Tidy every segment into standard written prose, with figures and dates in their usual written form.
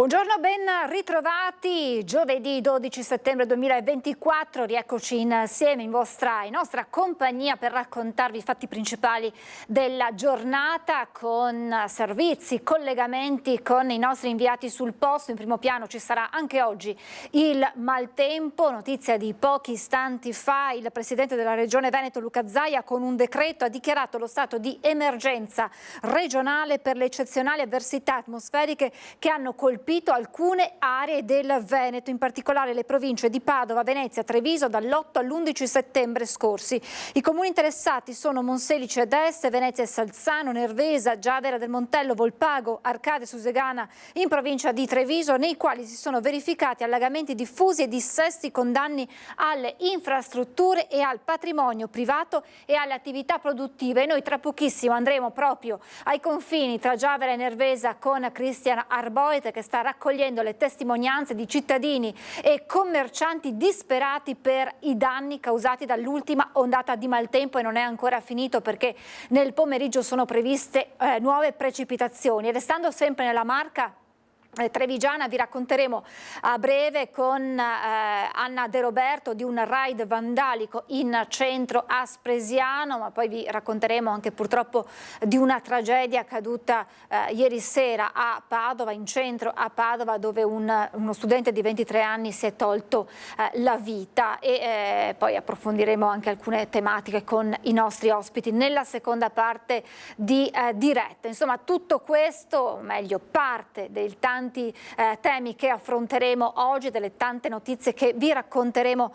Buongiorno, ben ritrovati. Giovedì 12 settembre 2024, rieccoci insieme in nostra compagnia per raccontarvi i fatti principali della giornata con servizi, collegamenti con i nostri inviati sul posto. In primo piano ci sarà anche oggi il maltempo, notizia di pochi istanti fa. Il presidente della Regione Veneto Luca Zaia con un decreto ha dichiarato lo stato di emergenza regionale per le eccezionali avversità atmosferiche che hanno colpito alcune aree del Veneto, in particolare le province di Padova, Venezia, Treviso dall'8 all'11 settembre scorsi. I comuni interessati sono Monselice ed Este, Venezia e Salzano, Nervesa, Giavera del Montello, Volpago, Arcade Susegana in provincia di Treviso, nei quali si sono verificati allagamenti diffusi e dissesti con danni alle infrastrutture e al patrimonio privato e alle attività produttive. E noi tra pochissimo andremo proprio ai confini tra Giavera e Nervesa con Cristian Arboet, che sta raccogliendo le testimonianze di cittadini e commercianti disperati per i danni causati dall'ultima ondata di maltempo, e non è ancora finito perché nel pomeriggio sono previste nuove precipitazioni. E restando sempre nella Marca trevigiana, vi racconteremo a breve con Anna De Roberto di un raid vandalico in centro Aspresiano, ma poi vi racconteremo anche purtroppo di una tragedia accaduta ieri sera a Padova, in centro a Padova, dove uno studente di 23 anni si è tolto la vita. E poi approfondiremo anche alcune tematiche con i nostri ospiti nella seconda parte di diretta. Insomma, tutto questo, o meglio parte dei tanti temi che affronteremo oggi, delle tante notizie che vi racconteremo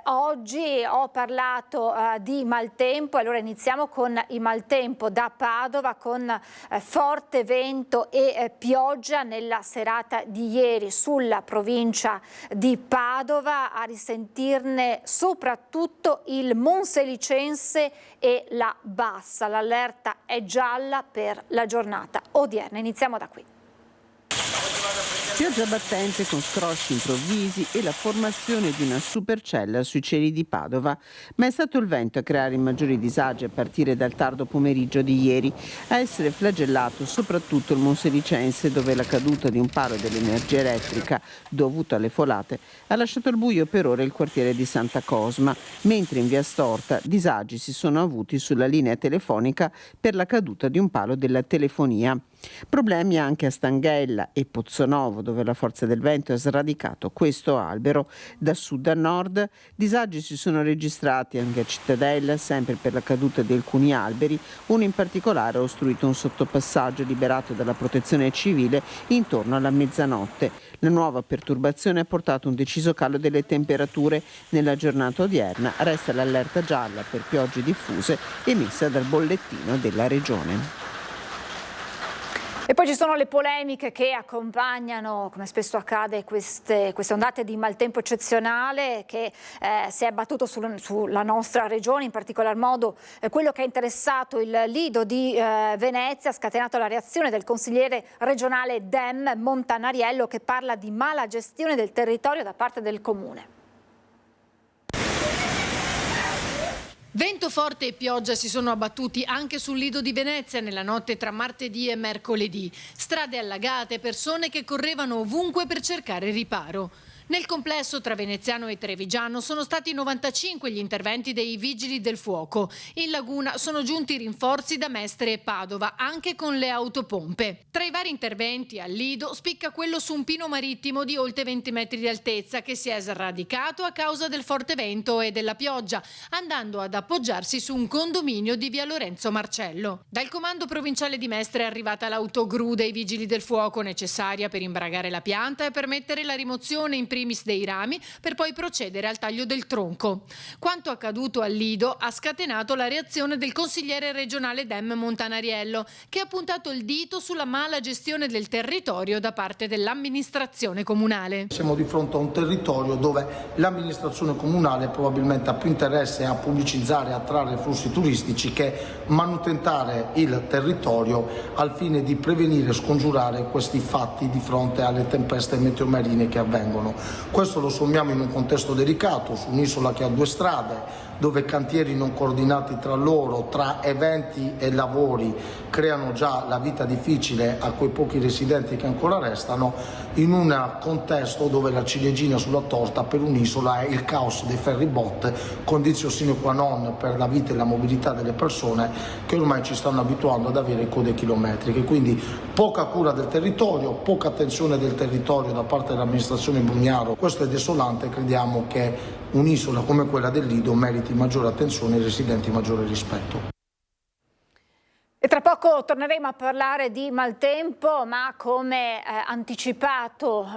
oggi. Ho parlato di maltempo, allora iniziamo con il maltempo da Padova, con forte vento e pioggia nella serata di ieri sulla provincia di Padova, a risentirne soprattutto il Monselicense e la Bassa. L'allerta è gialla per la giornata odierna. Iniziamo da qui. Pioggia battente con scrosci improvvisi e la formazione di una supercella sui cieli di Padova, ma è stato il vento a creare i maggiori disagi a partire dal tardo pomeriggio di ieri. A essere flagellato soprattutto il Monselicense, dove la caduta di un palo dell'energia elettrica dovuta alle folate ha lasciato al buio per ora il quartiere di Santa Cosma, mentre in via Storta disagi si sono avuti sulla linea telefonica per la caduta di un palo della telefonia. Problemi anche a Stanghella e Pozzonovo, dove la forza del vento ha sradicato questo albero. Da sud a nord disagi si sono registrati anche a Cittadella, sempre per la caduta di alcuni alberi. Uno in particolare ha ostruito un sottopassaggio liberato dalla protezione civile intorno alla mezzanotte. La nuova perturbazione ha portato un deciso calo delle temperature. Nella giornata odierna resta l'allerta gialla per piogge diffuse emessa dal bollettino della regione. E poi ci sono le polemiche che accompagnano, come spesso accade, queste ondate di maltempo eccezionale che si è abbattuto sulla nostra regione, in particolar modo quello che ha interessato il Lido di Venezia, ha scatenato la reazione del consigliere regionale Dem Montanariello, che parla di mala gestione del territorio da parte del comune. Vento forte e pioggia si sono abbattuti anche sul Lido di Venezia nella notte tra martedì e mercoledì. Strade allagate, persone che correvano ovunque per cercare riparo. Nel complesso tra veneziano e trevigiano sono stati 95 gli interventi dei vigili del fuoco. In laguna sono giunti rinforzi da Mestre e Padova, anche con le autopompe. Tra i vari interventi al Lido spicca quello su un pino marittimo di oltre 20 metri di altezza che si è sradicato a causa del forte vento e della pioggia, andando ad appoggiarsi su un condominio di via Lorenzo Marcello. Dal comando provinciale di Mestre è arrivata l'autogru dei vigili del fuoco necessaria per imbragare la pianta e permettere la rimozione in primis dei rami, per poi procedere al taglio del tronco. Quanto accaduto al Lido ha scatenato la reazione del consigliere regionale Dem Montanariello, che ha puntato il dito sulla mala gestione del territorio da parte dell'amministrazione comunale. Siamo di fronte a un territorio dove l'amministrazione comunale probabilmente ha più interesse a pubblicizzare e attrarre flussi turistici che manutentare il territorio al fine di prevenire e scongiurare questi fatti di fronte alle tempeste meteomarine che avvengono. Questo lo sommiamo in un contesto delicato, su un'isola che ha due strade, dove cantieri non coordinati tra loro, tra eventi e lavori, creano già la vita difficile a quei pochi residenti che ancora restano, in un contesto dove la ciliegina sulla torta per un'isola è il caos dei ferryboat, condizio sine qua non per la vita e la mobilità delle persone che ormai ci stanno abituando ad avere code chilometriche. Quindi poca cura del territorio, poca attenzione del territorio da parte dell'amministrazione Brugnaro. Questo è desolante, crediamo che un'isola come quella del Lido meriti maggiore attenzione e i residenti maggiore rispetto. E tra poco torneremo a parlare di maltempo, ma come anticipato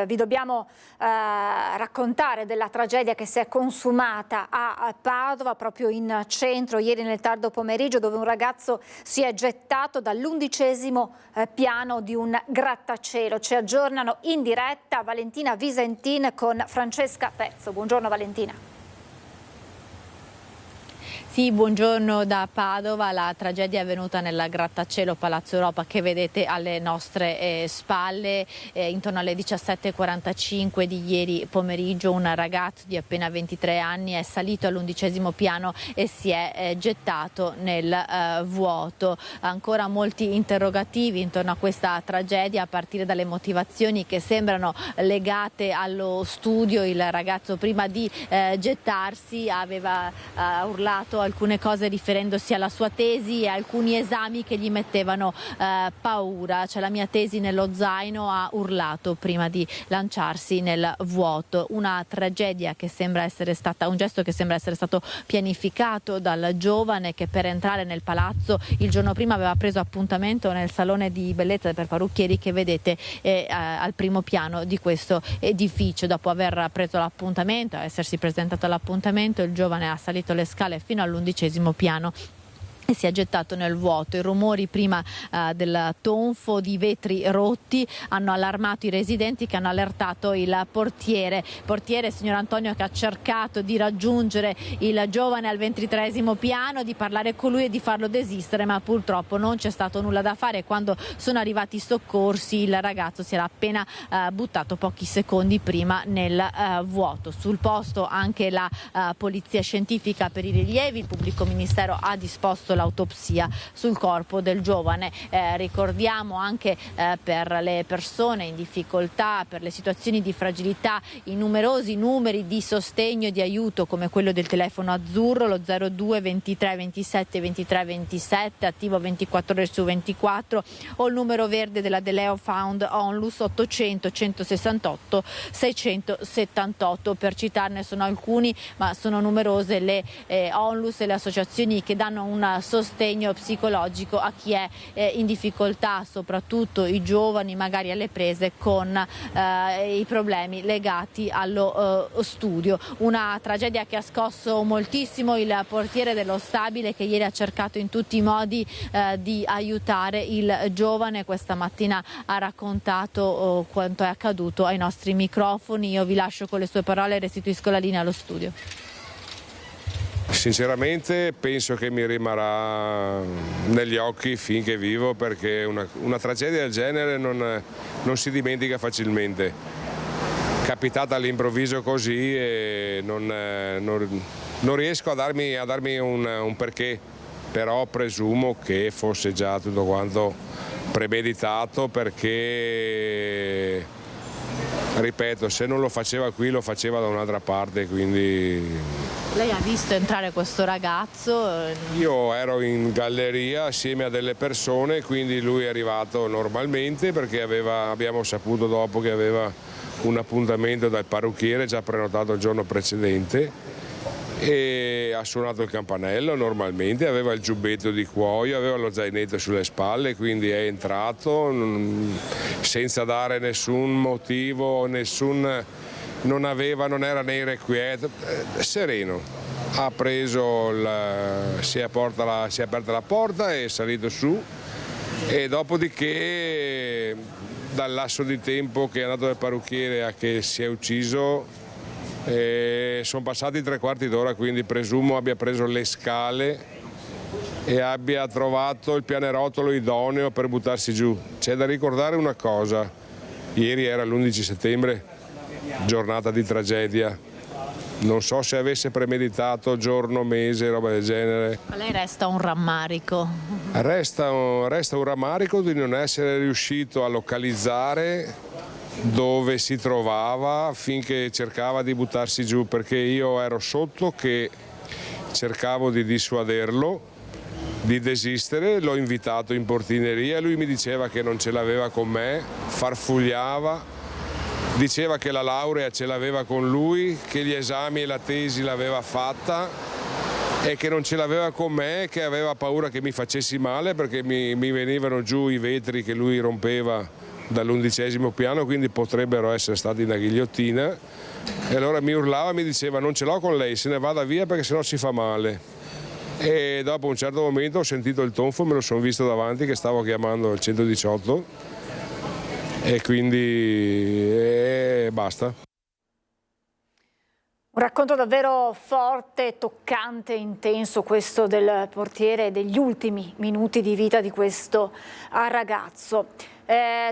vi dobbiamo raccontare della tragedia che si è consumata a Padova, proprio in centro, ieri nel tardo pomeriggio, dove un ragazzo si è gettato dall'11° piano di un grattacielo. Ci aggiornano in diretta Valentina Visentin con Francesca Pezzo. Buongiorno Valentina. Sì, buongiorno da Padova. La tragedia è avvenuta nel grattacielo Palazzo Europa che vedete alle nostre spalle. Intorno alle 17:45 di ieri pomeriggio un ragazzo di appena 23 anni è salito all'11° piano e si è gettato nel vuoto. Ancora molti interrogativi intorno a questa tragedia, a partire dalle motivazioni che sembrano legate allo studio. Il ragazzo prima di gettarsi aveva urlato alcune cose riferendosi alla sua tesi e alcuni esami che gli mettevano paura. C'è la mia tesi nello zaino, ha urlato prima di lanciarsi nel vuoto. Una tragedia che sembra essere stata, un gesto che sembra essere stato pianificato dal giovane che per entrare nel palazzo il giorno prima aveva preso appuntamento nel salone di bellezza per parrucchieri che vedete al primo piano di questo edificio. Dopo aver preso l'appuntamento, essersi presentato all'appuntamento, il giovane ha salito le scale fino all'11° piano e si è gettato nel vuoto. I rumori prima del tonfo di vetri rotti hanno allarmato i residenti, che hanno allertato il portiere, signor Antonio, che ha cercato di raggiungere il giovane al 23° piano, di parlare con lui e di farlo desistere, ma purtroppo non c'è stato nulla da fare. Quando sono arrivati i soccorsi il ragazzo si era appena buttato pochi secondi prima nel vuoto. Sul posto anche la polizia scientifica per i rilievi, il pubblico ministero ha disposto l'autopsia sul corpo del giovane. Ricordiamo anche per le persone in difficoltà, per le situazioni di fragilità, i numerosi numeri di sostegno e di aiuto come quello del telefono azzurro, lo 02 23 27 23 27, attivo 24 ore su 24, o il numero verde della The Leo Found Onlus 800 168 678, per citarne sono alcuni, ma sono numerose le Onlus e le associazioni che danno un sostegno psicologico a chi è in difficoltà, soprattutto i giovani, magari alle prese con i problemi legati allo studio. Una tragedia che ha scosso moltissimo il portiere dello stabile, che ieri ha cercato in tutti i modi di aiutare il giovane. Questa mattina ha raccontato quanto è accaduto ai nostri microfoni. Io vi lascio con le sue parole e restituisco la linea allo studio. Sinceramente penso che mi rimarrà negli occhi finché vivo, perché una tragedia del genere non si dimentica facilmente. Capitata all'improvviso così e non riesco a darmi un perché, però presumo che fosse già tutto quanto premeditato, perché, ripeto, se non lo faceva qui lo faceva da un'altra parte, quindi... Lei ha visto entrare questo ragazzo? Io ero in galleria assieme a delle persone, quindi lui è arrivato normalmente, perché abbiamo saputo dopo che aveva un appuntamento dal parrucchiere già prenotato il giorno precedente, e ha suonato il campanello normalmente, aveva il giubbetto di cuoio, aveva lo zainetto sulle spalle, quindi è entrato senza dare nessun motivo, non era né irrequieto, sereno. Ha preso, si è aperta la porta, è salito su, e dopodiché dal lasso di tempo che è andato dal parrucchiere a che si è ucciso sono passati 3/4 d'ora, quindi presumo abbia preso le scale e abbia trovato il pianerottolo idoneo per buttarsi giù. C'è da ricordare una cosa: ieri era l'11 settembre, giornata di tragedia, Non so se avesse premeditato giorno, mese, roba del genere. A lei resta un rammarico? Resta un rammarico di non essere riuscito a localizzare dove si trovava finché cercava di buttarsi giù, perché io ero sotto che cercavo di dissuaderlo, di desistere, l'ho invitato in portineria, lui mi diceva che non ce l'aveva con me, farfugliava. Diceva che la laurea ce l'aveva con lui, che gli esami e la tesi l'aveva fatta e che non ce l'aveva con me, che aveva paura che mi facessi male perché mi venivano giù i vetri che lui rompeva dall'11° piano, quindi potrebbero essere stati una ghigliottina. E allora mi urlava e mi diceva: non ce l'ho con lei, se ne vada via perché sennò si fa male. E dopo un certo momento ho sentito il tonfo, me lo sono visto davanti che stavo chiamando il 118. E quindi basta. Un racconto davvero forte, toccante, intenso, questo del portiere, degli ultimi minuti di vita di questo ragazzo.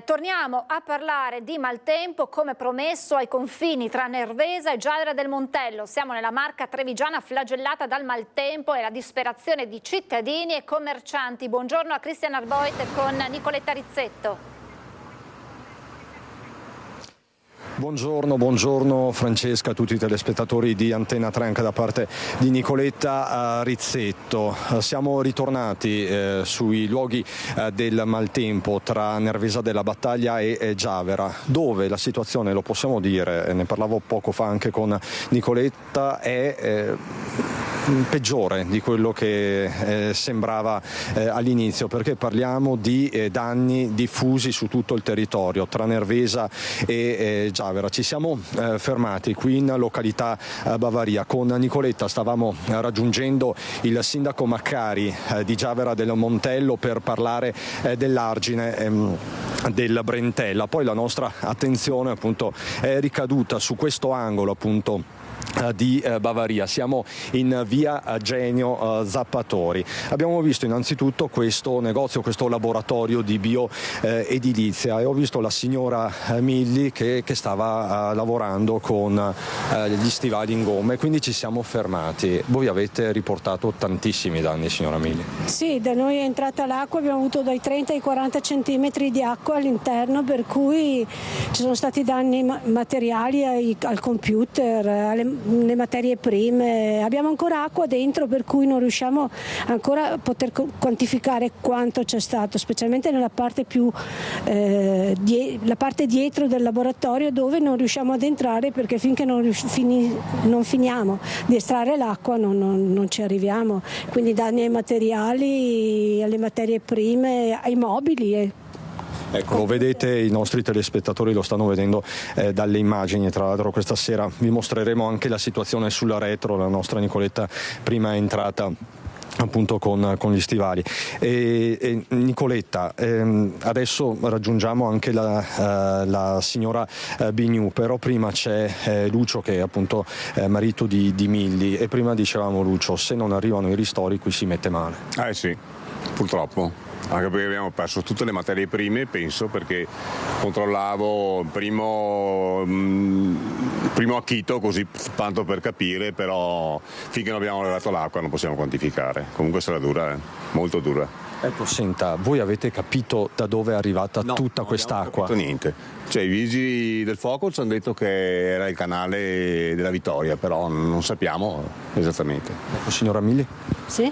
Torniamo a parlare di maltempo, come promesso, ai confini tra Nervesa e Giavera del Montello. Siamo nella Marca trevigiana flagellata dal maltempo e la disperazione di cittadini e commercianti. Buongiorno a Cristian Arboit con Nicoletta Rizzetto. Buongiorno Francesca, a tutti i telespettatori di Antenna 3, anche da parte di Nicoletta Rizzetto. Siamo ritornati sui luoghi del maltempo tra Nervesa della Battaglia e Giavera, dove la situazione, lo possiamo dire, ne parlavo poco fa anche con Nicoletta, è peggiore di quello che sembrava all'inizio, perché parliamo di danni diffusi su tutto il territorio tra Nervesa e Giavera. Ci siamo fermati qui in località Bavaria. Con Nicoletta stavamo raggiungendo il sindaco Maccari di Giavera del Montello per parlare dell'argine del Brentella. Poi la nostra attenzione appunto è ricaduta su questo angolo appunto di Bavaria. Siamo in via Genio Zappatori. Abbiamo visto innanzitutto questo negozio, questo laboratorio di bioedilizia, e ho visto la signora Milli che stava lavorando con gli stivali in gomma, e quindi ci siamo fermati. Voi avete riportato tantissimi danni, signora Milli? Sì, da noi è entrata l'acqua, abbiamo avuto dai 30 ai 40 centimetri di acqua all'interno, per cui ci sono stati danni materiali al computer, alle materie prime. Abbiamo ancora acqua dentro, per cui non riusciamo ancora a poter quantificare quanto c'è stato, specialmente nella parte più la parte dietro del laboratorio, dove non riusciamo ad entrare perché finché non finiamo di estrarre l'acqua non ci arriviamo. Quindi danni ai materiali, alle materie prime, ai mobili. Ecco, lo vedete, i nostri telespettatori lo stanno vedendo dalle immagini. Tra l'altro questa sera vi mostreremo anche la situazione sulla retro. La nostra Nicoletta prima è entrata appunto con gli stivali. E Nicoletta, adesso raggiungiamo anche la signora Bignu, però prima c'è Lucio, che è appunto marito di Milli, e prima dicevamo, Lucio, se non arrivano i ristori qui si mette male. Sì, purtroppo. Anche perché abbiamo perso tutte le materie prime, penso, perché controllavo il primo acchito, così tanto per capire, però finché non abbiamo levato l'acqua non possiamo quantificare. Comunque sarà dura, molto dura. Ecco, senta, voi avete capito da dove è arrivata tutta quest'acqua? Non abbiamo capito niente. Cioè, i vigili del fuoco ci hanno detto che era il canale della Vittoria, però non sappiamo esattamente. Ecco, signora Milli? Sì?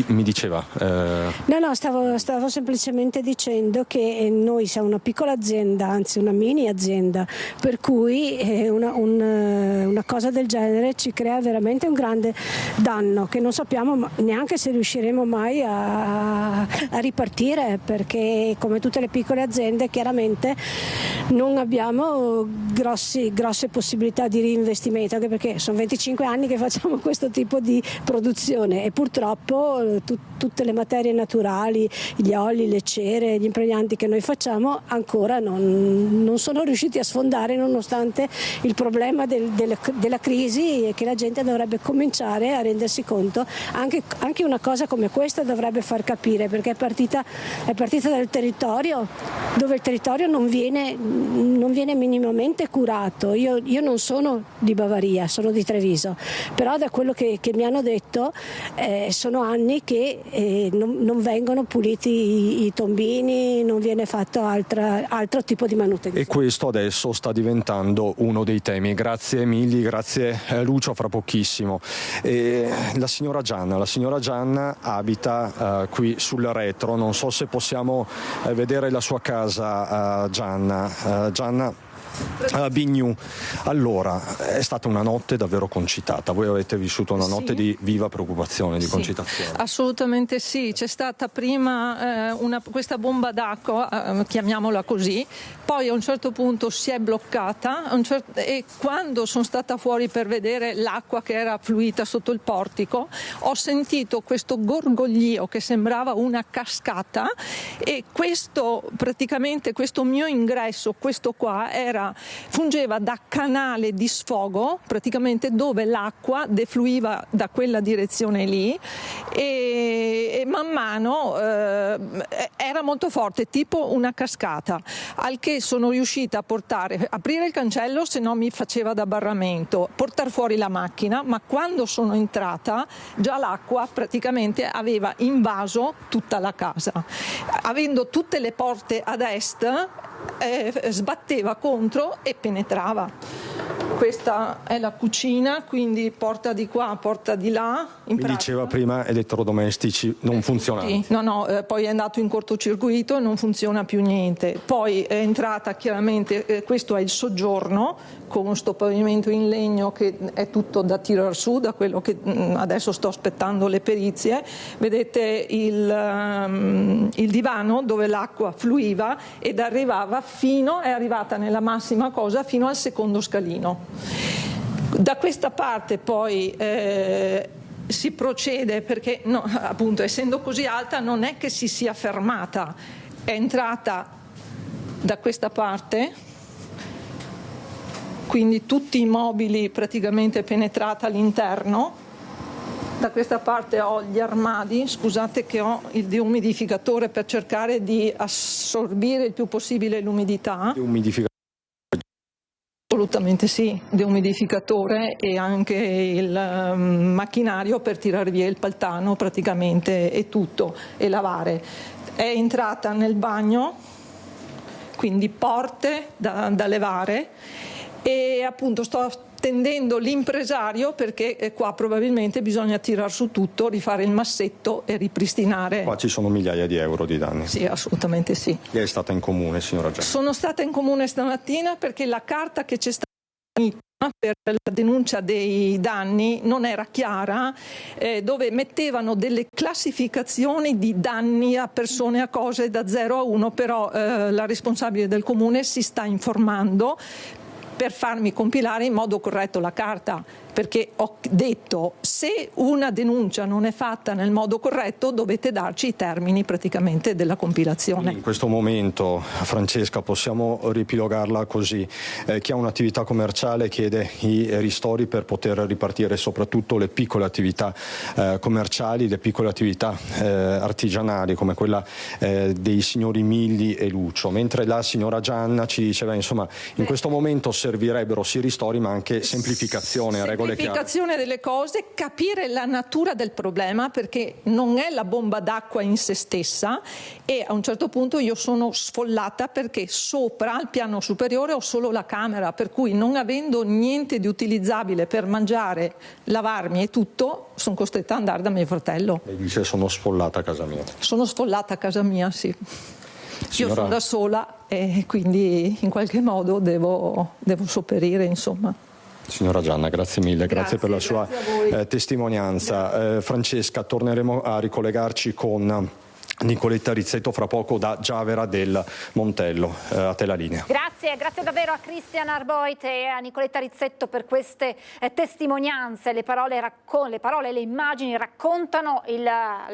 Mi diceva? No, stavo semplicemente dicendo che noi siamo una piccola azienda, anzi una mini azienda, per cui una cosa del genere ci crea veramente un grande danno, che non sappiamo neanche se riusciremo mai a ripartire, perché come tutte le piccole aziende chiaramente non abbiamo grosse possibilità di reinvestimento, anche perché sono 25 anni che facciamo questo tipo di produzione e purtroppo purtroppo tutte le materie naturali, gli oli, le cere, gli impregnanti che noi facciamo ancora non sono riusciti a sfondare, nonostante il problema della crisi, e che la gente dovrebbe cominciare a rendersi conto. Anche una cosa come questa dovrebbe far capire, perché è partita dal territorio, dove il territorio non viene minimamente curato. Io non sono di Bavaria, sono di Treviso, però da quello che mi hanno detto sono anni che non vengono puliti i tombini, non viene fatto altro tipo di manutenzione. E questo adesso sta diventando uno dei temi. Grazie Emili, grazie Lucio, fra pochissimo. La signora Gianna abita qui sul retro, non so se possiamo vedere la sua casa. Gianna Bignou. Allora, è stata una notte davvero concitata. Voi avete vissuto una notte di viva preoccupazione, di concitazione. Assolutamente sì. C'è stata prima questa bomba d'acqua, chiamiamola così, poi a un certo punto si è bloccata e quando sono stata fuori per vedere l'acqua che era fluita sotto il portico, ho sentito questo gorgoglio che sembrava una cascata, e questo mio ingresso, questo qua, fungeva da canale di sfogo, praticamente, dove l'acqua defluiva da quella direzione lì, e man mano era molto forte, tipo una cascata, al che sono riuscita a aprire il cancello, se no mi faceva da barramento, portare fuori la macchina, ma quando sono entrata già l'acqua praticamente aveva invaso tutta la casa, avendo tutte le porte ad est, sbatteva contro e penetrava. Questa è la cucina, quindi porta di qua, porta di là. Mi diceva prima elettrodomestici non funzionanti. No, poi è andato in cortocircuito e non funziona più niente. Poi è entrata chiaramente, questo è il soggiorno, con questo pavimento in legno che è tutto da tirar su, da quello che adesso sto aspettando le perizie. Vedete il divano dove l'acqua fluiva ed è arrivata nella massima cosa fino al secondo scalino. Da questa parte poi si procede, perché appunto, essendo così alta, non è che si sia fermata, è entrata da questa parte, quindi tutti i mobili praticamente penetrata all'interno. Da questa parte ho gli armadi, scusate che ho il deumidificatore per cercare di assorbire il più possibile l'umidità. Assolutamente sì, deumidificatore e anche il macchinario per tirare via il paltano praticamente e tutto, e lavare. È entrata nel bagno, quindi porte da levare, e appunto sto attendendo l'impresario, perché qua probabilmente bisogna tirar su tutto, rifare il massetto e ripristinare. Qua ci sono migliaia di euro di danni. Sì, assolutamente sì. Lei è stata in comune, signora Gianna? Sono stata in comune stamattina perché la carta che c'è stata per la denuncia dei danni non era chiara, dove mettevano delle classificazioni di danni a persone, a cose da 0 a 1, però la responsabile del comune si sta informando per farmi compilare in modo corretto la carta, perché ho detto: se una denuncia non è fatta nel modo corretto dovete darci i termini praticamente della compilazione. In questo momento, Francesca, possiamo riepilogarla così: chi ha un'attività commerciale chiede i ristori per poter ripartire, soprattutto le piccole attività commerciali, le piccole attività artigianali come quella dei signori Milli e Lucio, mentre la signora Gianna ci diceva, insomma, in questo momento servirebbero sì ristori ma anche semplificazione, regole chiare. Semplificazione delle cose, capire la natura del problema, perché non è la bomba d'acqua in se stessa, e a un certo punto io sono sfollata perché sopra al piano superiore ho solo la camera, per cui non avendo niente di utilizzabile per mangiare, lavarmi e tutto, sono costretta ad andare da mio fratello. Lei dice: sono sfollata a casa mia. Sono sfollata a casa mia, sì. Signora... Io sono da sola e quindi in qualche modo devo sopperire, insomma. Signora Gianna, grazie mille, grazie per la sua testimonianza. Francesca, torneremo a ricollegarci con Nicoletta Rizzetto fra poco da Giavera del Montello. A te la linea. Grazie davvero a Cristian Arboit e a Nicoletta Rizzetto per queste testimonianze. Le parole e le immagini raccontano il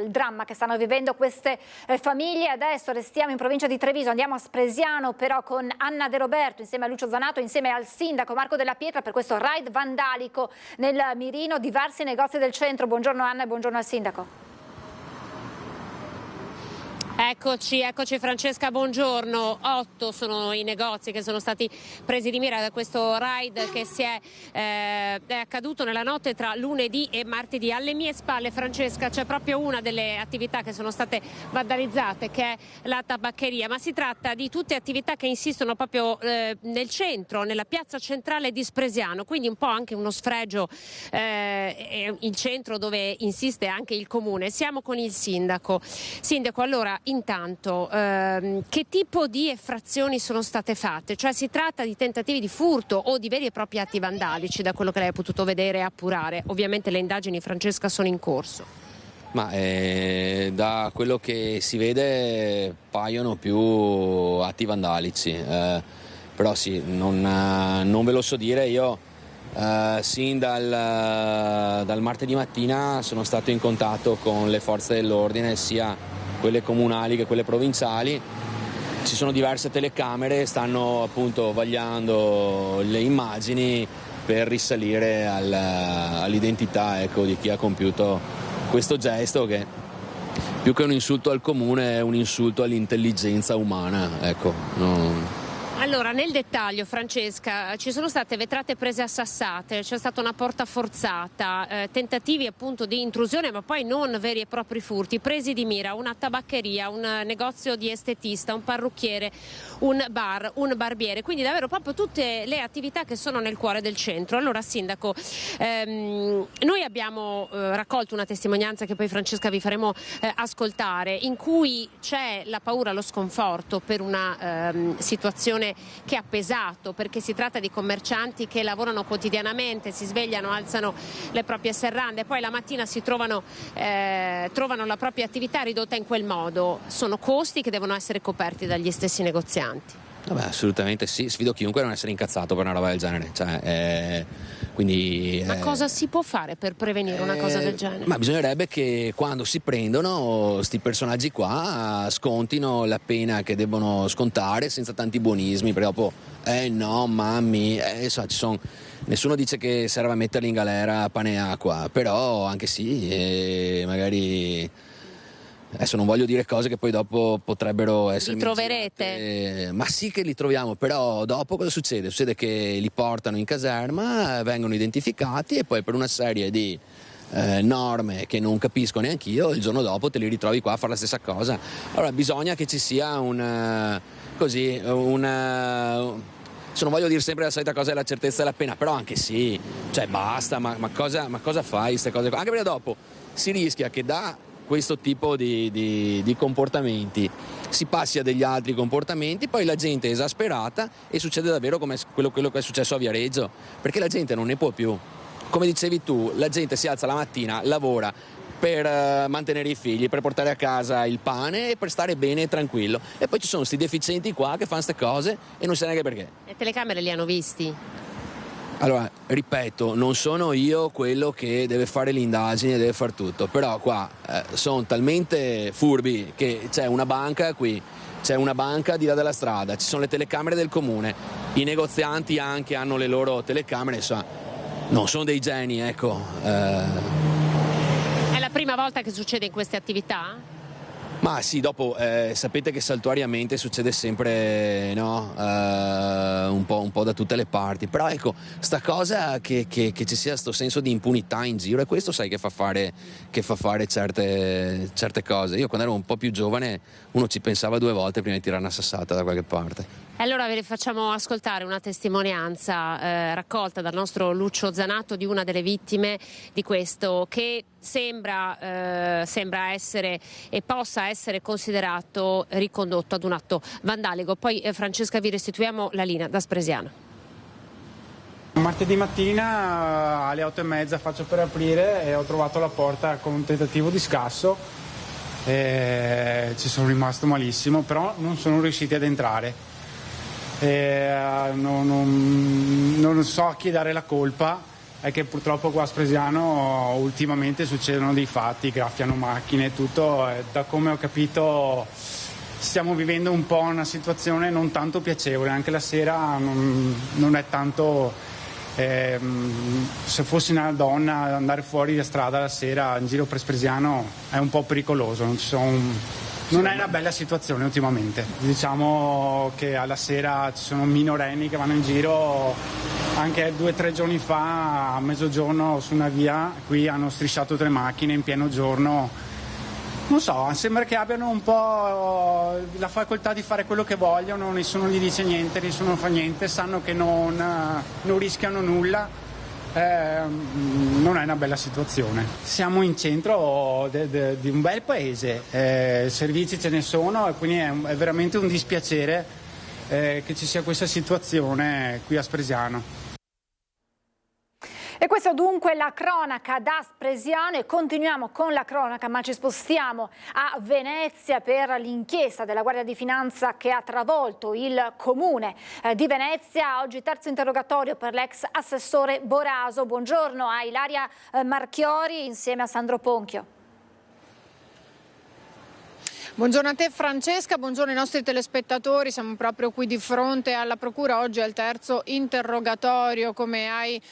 dramma che stanno vivendo queste famiglie. Adesso restiamo in provincia di Treviso, andiamo a Spresiano però con Anna De Roberto insieme a Lucio Zanato, insieme al sindaco Marco Della Pietra per questo raid vandalico nel mirino, diversi negozi del centro. Buongiorno Anna e buongiorno al sindaco. Eccoci Francesca, buongiorno. 8 sono i negozi che sono stati presi di mira da questo raid che è accaduto nella notte tra lunedì e martedì. Alle mie spalle, Francesca, c'è proprio una delle attività che sono state vandalizzate, che è la tabaccheria, ma si tratta di tutte attività che insistono proprio nel centro, nella piazza centrale di Spresiano, quindi un po' anche uno sfregio il centro dove insiste anche il comune. Siamo con il sindaco. Sindaco, allora, intanto, che tipo di effrazioni sono state fatte? Cioè si tratta di tentativi di furto o di veri e propri atti vandalici, da quello che lei ha potuto vedere e appurare? Ovviamente le indagini, Francesca, sono in corso. Ma da quello che si vede paiono più atti vandalici, però sì, non ve lo so dire. Io sin dal martedì mattina sono stato in contatto con le forze dell'ordine, sia quelle comunali che quelle provinciali. Ci sono diverse telecamere, stanno appunto vagliando le immagini per risalire all'identità, ecco, di chi ha compiuto questo gesto, che più che un insulto al comune è un insulto all'intelligenza umana, ecco. Allora, nel dettaglio, Francesca, ci sono state vetrate prese a sassate, c'è stata una porta forzata, tentativi appunto di intrusione, ma poi non veri e propri furti, presi di mira una tabaccheria, un negozio di estetista, un parrucchiere, un bar, un barbiere, quindi davvero proprio tutte le attività che sono nel cuore del centro. Allora, sindaco, noi abbiamo raccolto una testimonianza che poi, Francesca, vi faremo ascoltare, in cui c'è la paura, lo sconforto per una situazione che ha pesato, perché si tratta di commercianti che lavorano quotidianamente, si svegliano, alzano le proprie serrande, poi la mattina si trovano la propria attività ridotta in quel modo. Sono costi che devono essere coperti dagli stessi negozianti. Vabbè, assolutamente sì, sfido chiunque a non essere incazzato per una roba del genere, Ma cosa si può fare per prevenire una cosa del genere? Ma bisognerebbe che quando si prendono sti personaggi qua scontino la pena che debbono scontare senza tanti buonismi, perché dopo no mammi, nessuno dice che serve a metterli in galera pane e acqua, però anche sì, magari adesso non voglio dire cose che poi dopo potrebbero essere... Li troverete? Ma sì che li troviamo, però dopo cosa succede? Succede che li portano in caserma, vengono identificati e poi per una serie di norme che non capisco neanch'io, il giorno dopo te li ritrovi qua a fare la stessa cosa. Allora bisogna che ci sia se non voglio dire sempre la solita cosa della certezza della pena, però anche sì, cioè basta, ma cosa fai queste cose qua? Anche perché dopo si rischia che da questo tipo di comportamenti si passi a degli altri comportamenti, poi la gente è esasperata e succede davvero come quello che è successo a Viareggio, perché la gente non ne può più. Come dicevi tu, la gente si alza la mattina, lavora per mantenere i figli, per portare a casa il pane e per stare bene e tranquillo, e poi ci sono questi deficienti qua che fanno queste cose e non sa neanche perché. Le telecamere li hanno visti? Allora, ripeto, non sono io quello che deve fare l'indagine, deve far tutto, però qua sono talmente furbi che c'è una banca qui, c'è una banca di là della strada, ci sono le telecamere del comune, i negozianti anche hanno le loro telecamere, insomma, non sono dei geni, ecco. È la prima volta che succede in queste attività? Ma sì, dopo sapete che saltuariamente succede sempre, no? Un po' da tutte le parti, però ecco, sta cosa che ci sia sto senso di impunità in giro, e questo sai che fa fare certe cose. Io quando ero un po' più giovane uno ci pensava 2 volte prima di tirare una sassata da qualche parte. Allora vi facciamo ascoltare una testimonianza raccolta dal nostro Lucio Zanato di una delle vittime di questo, che sembra essere e possa essere considerato ricondotto ad un atto vandalico. Poi Francesca, vi restituiamo la linea da Spresiano. Martedì mattina alle 8:30 faccio per aprire e ho trovato la porta con un tentativo di scasso ci sono rimasto malissimo, però non sono riusciti ad entrare. Non so a chi dare la colpa, è che purtroppo qua a Spresiano ultimamente succedono dei fatti, graffiano macchine e tutto, da come ho capito stiamo vivendo un po' una situazione non tanto piacevole, anche la sera non è tanto... se fossi una donna andare fuori da strada la sera in giro per Spresiano è un po' pericoloso, non è una bella situazione ultimamente. Diciamo che alla sera ci sono minorenni che vanno in giro, anche 2 o 3 giorni fa a mezzogiorno su una via qui hanno strisciato 3 macchine in pieno giorno. Non so, sembra che abbiano un po' la facoltà di fare quello che vogliono, nessuno gli dice niente, nessuno fa niente, sanno che non rischiano nulla, non è una bella situazione. Siamo in centro di un bel paese, servizi ce ne sono e quindi è veramente un dispiacere che ci sia questa situazione qui a Spresiano. E questa dunque la cronaca da Spresiano, e continuiamo con la cronaca, ma ci spostiamo a Venezia per l'inchiesta della Guardia di Finanza che ha travolto il comune di Venezia. Oggi terzo interrogatorio per l'ex assessore Boraso. Buongiorno a Ilaria Marchiori insieme a Sandro Ponchio. Buongiorno a te Francesca, buongiorno ai nostri telespettatori, siamo proprio qui di fronte alla Procura, oggi è il terzo interrogatorio, come hai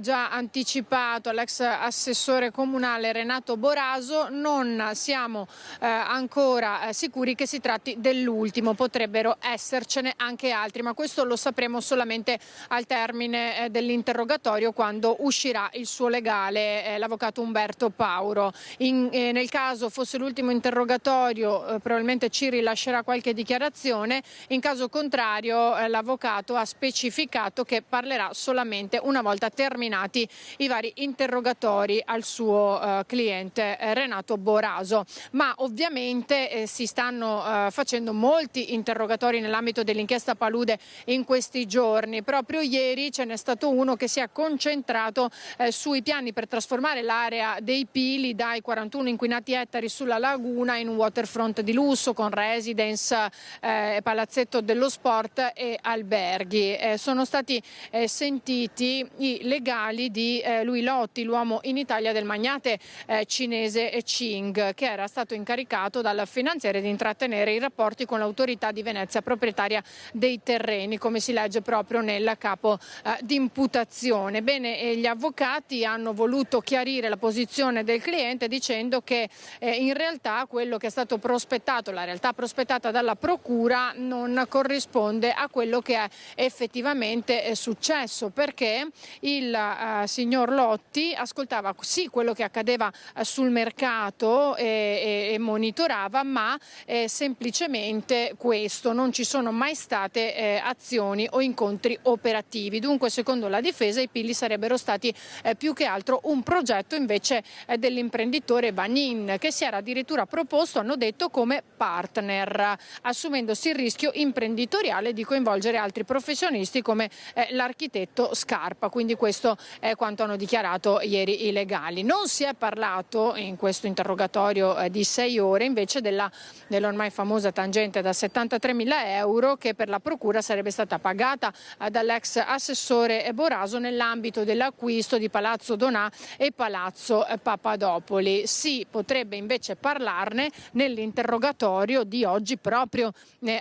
già anticipato, all'ex assessore comunale Renato Boraso. Non siamo ancora sicuri che si tratti dell'ultimo, potrebbero essercene anche altri, ma questo lo sapremo solamente al termine dell'interrogatorio, quando uscirà il suo legale, l'avvocato Umberto Pauro. Nel caso fosse l'ultimo interrogatorio, probabilmente ci rilascerà qualche dichiarazione, in caso contrario l'avvocato ha specificato che parlerà solamente una volta terminati i vari interrogatori al suo cliente Renato Boraso. Ma ovviamente si stanno facendo molti interrogatori nell'ambito dell'inchiesta Palude in questi giorni. Proprio ieri ce n'è stato uno che si è concentrato sui piani per trasformare l'area dei Pili dai 41 inquinati ettari sulla laguna in un waterfront di lusso con residence, palazzetto dello sport e alberghi. Sono stati sentiti i legali di Lui Lotti, l'uomo in Italia del magnate cinese Ching, che era stato incaricato dal finanziere di intrattenere i rapporti con l'autorità di Venezia proprietaria dei terreni, come si legge proprio nel capo di imputazione. Bene, gli avvocati hanno voluto chiarire la posizione del cliente dicendo che in realtà quello che è stato la realtà prospettata dalla procura non corrisponde a quello che è effettivamente successo, perché il signor Lotti ascoltava sì quello che accadeva sul mercato e monitorava, ma semplicemente questo, non ci sono mai state azioni o incontri operativi. Dunque, secondo la difesa, i Pili sarebbero stati più che altro un progetto invece dell'imprenditore Bagnin, che si era addirittura proposto, hanno detto, come partner, assumendosi il rischio imprenditoriale di coinvolgere altri professionisti come l'architetto Scarpa. Quindi questo è quanto hanno dichiarato ieri i legali. Non si è parlato in questo interrogatorio di 6 ore invece dell'ormai famosa tangente da 73.000 euro che per la procura sarebbe stata pagata dall'ex assessore Boraso nell'ambito dell'acquisto di Palazzo Donà e Palazzo Papadopoli. Si potrebbe invece parlarne nell'interrogatorio di oggi proprio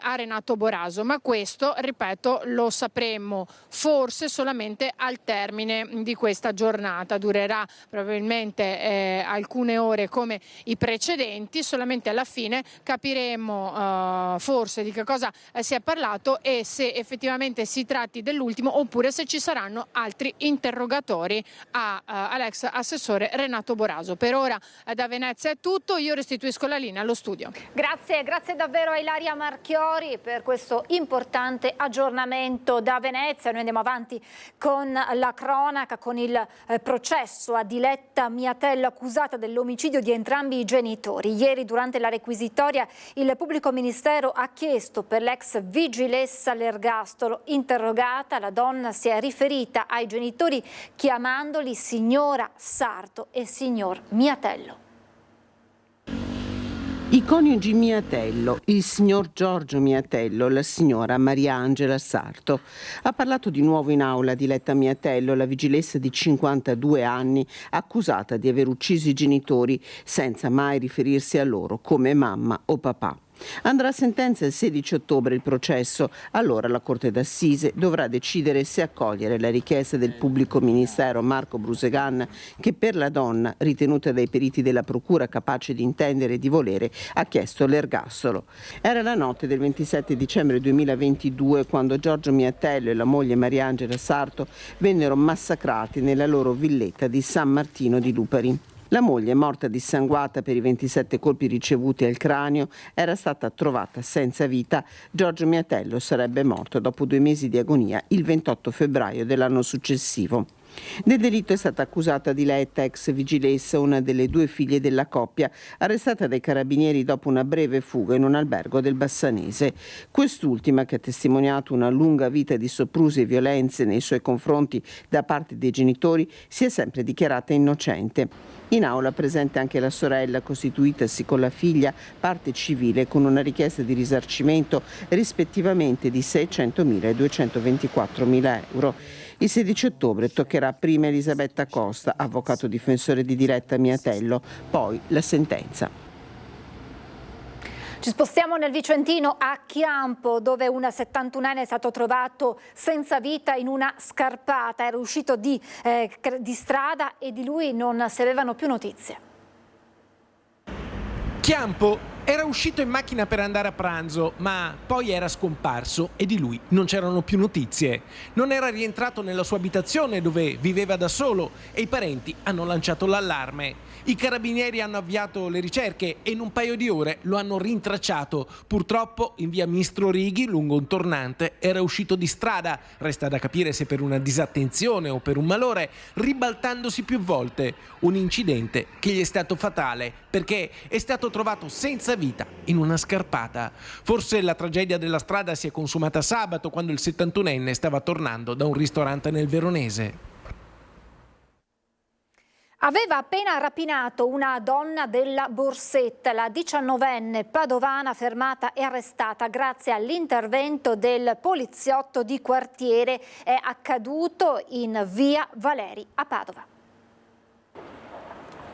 a Renato Boraso, ma questo, ripeto, lo sapremo forse solamente al termine di questa giornata. Durerà probabilmente alcune ore come i precedenti, solamente alla fine capiremo forse di che cosa si è parlato e se effettivamente si tratti dell'ultimo oppure se ci saranno altri interrogatori all'ex assessore Renato Boraso. Per ora da Venezia è tutto, io restituisco la linea allo studio. Grazie davvero a Ilaria Marchiori per questo importante aggiornamento da Venezia. Noi andiamo avanti con la cronaca, con il processo a Diletta Miatello, accusata dell'omicidio di entrambi i genitori. Ieri, durante la requisitoria, il pubblico ministero ha chiesto per l'ex vigilessa l'ergastolo. Interrogata, la donna si è riferita ai genitori chiamandoli signora Sarto e signor Miatello. I coniugi Miatello, il signor Giorgio Miatello, la signora Maria Angela Sarto. Ha parlato di nuovo in aula Diletta Miatello, la vigilessa di 52 anni, accusata di aver ucciso i genitori senza mai riferirsi a loro come mamma o papà. Andrà a sentenza il 16 ottobre il processo. Allora la Corte d'Assise dovrà decidere se accogliere la richiesta del pubblico ministero Marco Brusegan, che per la donna, ritenuta dai periti della procura capace di intendere e di volere, ha chiesto l'ergastolo. Era la notte del 27 dicembre 2022 quando Giorgio Miatello e la moglie Mariangela Sarto vennero massacrati nella loro villetta di San Martino di Lupari. La moglie, morta dissanguata per i 27 colpi ricevuti al cranio, era stata trovata senza vita. Giorgio Miatello sarebbe morto dopo 2 mesi di agonia il 28 febbraio dell'anno successivo. Del delitto è stata accusata Diletta, ex vigilessa, una delle 2 figlie della coppia, arrestata dai carabinieri dopo una breve fuga in un albergo del Bassanese. Quest'ultima, che ha testimoniato una lunga vita di soprusi e violenze nei suoi confronti da parte dei genitori, si è sempre dichiarata innocente. In aula presente anche la sorella, costituitasi con la figlia parte civile con una richiesta di risarcimento rispettivamente di 600.000 e 224.000 euro. Il 16 ottobre toccherà prima Elisabetta Costa, avvocato difensore di Diletta Miatello, poi la sentenza. Ci spostiamo nel Vicentino, a Chiampo, dove un 71enne è stato trovato senza vita in una scarpata. Era uscito di strada e di lui non si avevano più notizie. Chiampo era uscito in macchina per andare a pranzo, ma poi era scomparso e di lui non c'erano più notizie. Non era rientrato nella sua abitazione dove viveva da solo e i parenti hanno lanciato l'allarme. I carabinieri hanno avviato le ricerche e in un paio di ore lo hanno rintracciato. Purtroppo in via Mistro Righi, lungo un tornante, era uscito di strada. Resta da capire se per una disattenzione o per un malore, ribaltandosi più volte. Un incidente che gli è stato fatale perché è stato trovato senza vita in una scarpata. Forse la tragedia della strada si è consumata sabato quando il 71enne stava tornando da un ristorante nel Veronese. Aveva appena rapinato una donna della Borsetta, la 19enne padovana fermata e arrestata grazie all'intervento del poliziotto di quartiere. È accaduto in via Valeri a Padova.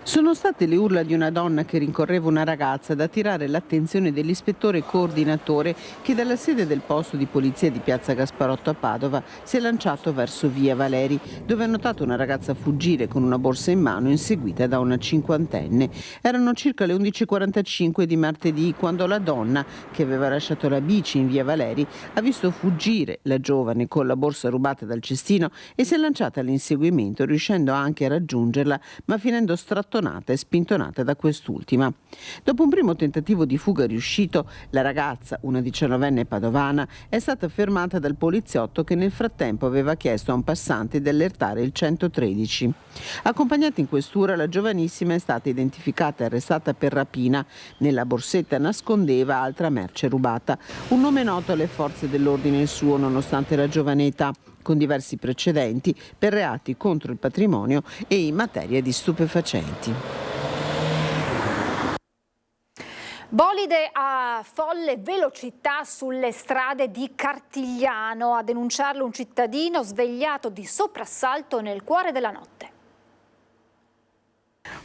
Sono state le urla di una donna che rincorreva una ragazza ad attirare l'attenzione dell'ispettore coordinatore che dalla sede del posto di polizia di Piazza Gasparotto a Padova si è lanciato verso via Valeri, dove ha notato una ragazza fuggire con una borsa in mano inseguita da una 50enne. Erano circa le 11:45 di martedì quando la donna, che aveva lasciato la bici in via Valeri, ha visto fuggire la giovane con la borsa rubata dal cestino e si è lanciata all'inseguimento, riuscendo anche a raggiungerla, ma finendo strattonata e spintonata da quest'ultima. Dopo un primo tentativo di fuga riuscito, la ragazza, una 19enne padovana, è stata fermata dal poliziotto che nel frattempo aveva chiesto a un passante di allertare il 113. Accompagnata in questura, la giovanissima è stata identificata e arrestata per rapina. Nella borsetta nascondeva altra merce rubata. Un nome noto alle forze dell'ordine il suo, nonostante la giovane età, con diversi precedenti per reati contro il patrimonio e in materia di stupefacenti. Bolide a folle velocità sulle strade di Cartigliano. A denunciarlo un cittadino svegliato di soprassalto nel cuore della notte.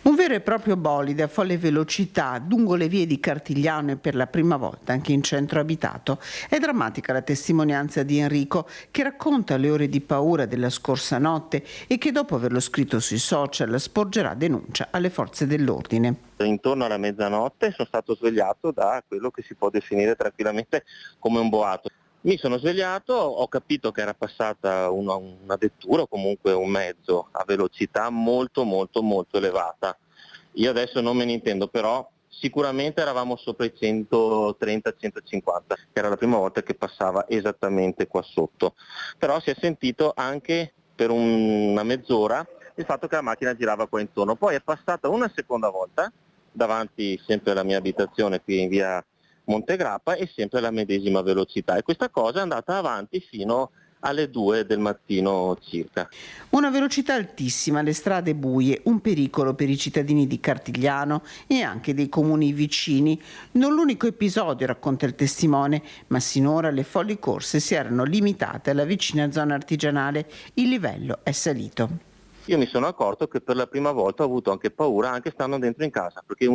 Un vero e proprio bolide a folle velocità lungo le vie di Cartigliano e per la prima volta anche in centro abitato. È drammatica la testimonianza di Enrico, che racconta le ore di paura della scorsa notte e che dopo averlo scritto sui social sporgerà denuncia alle forze dell'ordine. Intorno alla mezzanotte sono stato svegliato da quello che si può definire tranquillamente come un boato. Mi sono svegliato, ho capito che era passata una vettura o comunque un mezzo a velocità molto elevata. Io adesso non me ne intendo, però sicuramente eravamo sopra i 130-150, che era la prima volta che passava esattamente qua sotto. Però si è sentito anche per una mezz'ora il fatto che la macchina girava qua intorno. Poi è passata una seconda volta davanti sempre alla mia abitazione qui in via Montegrappa e sempre alla medesima velocità, e questa cosa è andata avanti fino alle 2 del mattino circa. Una velocità altissima, le strade buie, un pericolo per i cittadini di Cartigliano e anche dei comuni vicini. Non l'unico episodio, racconta il testimone, ma sinora le folli corse si erano limitate alla vicina zona artigianale. Il livello è salito. Io mi sono accorto che per la prima volta ho avuto anche paura, anche stando dentro in casa, perché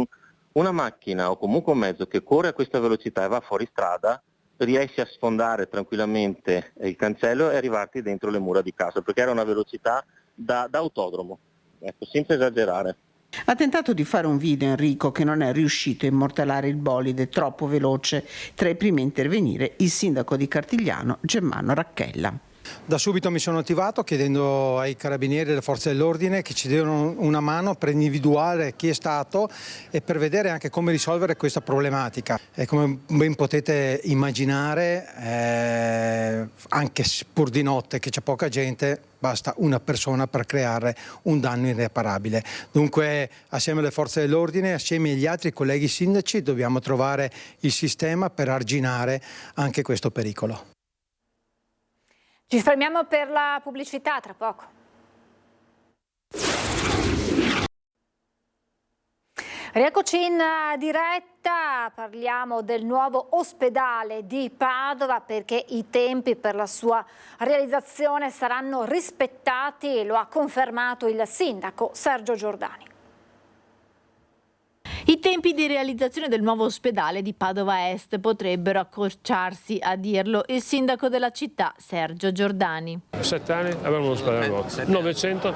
una macchina o comunque un mezzo che corre a questa velocità e va fuori strada riesci a sfondare tranquillamente il cancello e arrivarti dentro le mura di casa, perché era una velocità da autodromo, ecco, senza esagerare. Ha tentato di fare un video Enrico, che non è riuscito a immortalare il bolide troppo veloce. Tra i primi a intervenire il sindaco di Cartigliano, Germano Racchella. Da subito mi sono attivato chiedendo ai carabinieri e alle forze dell'ordine che ci diano una mano per individuare chi è stato e per vedere anche come risolvere questa problematica. E come ben potete immaginare, anche pur di notte che c'è poca gente, basta una persona per creare un danno irreparabile. Dunque, assieme alle forze dell'ordine, assieme agli altri colleghi sindaci, dobbiamo trovare il sistema per arginare anche questo pericolo. Ci fermiamo per la pubblicità, tra poco. Rieccoci in diretta, parliamo del nuovo ospedale di Padova perché i tempi per la sua realizzazione saranno rispettati, lo ha confermato il sindaco Sergio Giordani. I tempi di realizzazione del nuovo ospedale di Padova Est potrebbero accorciarsi, a dirlo il sindaco della città, Sergio Giordani. 7 anni avevamo un ospedale nuovo, 900,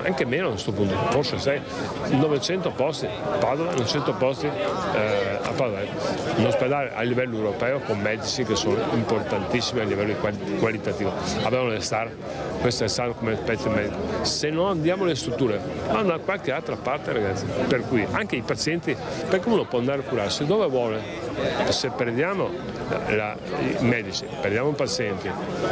anche meno a questo punto, forse 6, 900 posti a Padova, 900 posti a Padova Est. Un ospedale a livello europeo con medici che sono importantissimi a livello qualitativo. Abbiamo le star, queste star come il pezzo medico. Se non andiamo alle strutture, vanno da qualche altra parte, ragazzi, per cui anche i pazienti, perché uno può andare a curarsi dove vuole. Se perdiamo i medici, perdiamo i pazienti,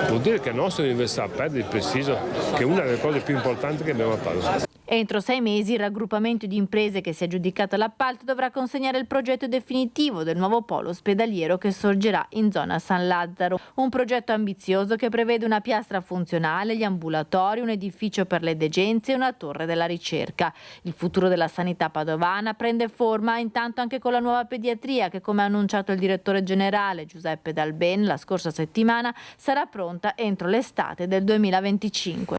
vuol dire che la nostra università perde il prestigio, che è una delle cose più importanti che abbiamo a Padova. Entro 6 mesi il raggruppamento di imprese che si è aggiudicato l'appalto dovrà consegnare il progetto definitivo del nuovo polo ospedaliero che sorgerà in zona San Lazzaro. Un progetto ambizioso che prevede una piastra funzionale, gli ambulatori, un edificio per le degenze e una torre della ricerca. Il futuro della sanità padovana prende forma intanto anche con la nuova pediatria che, come ha annunciato il direttore generale Giuseppe Dalben la scorsa settimana, sarà pronta entro l'estate del 2025.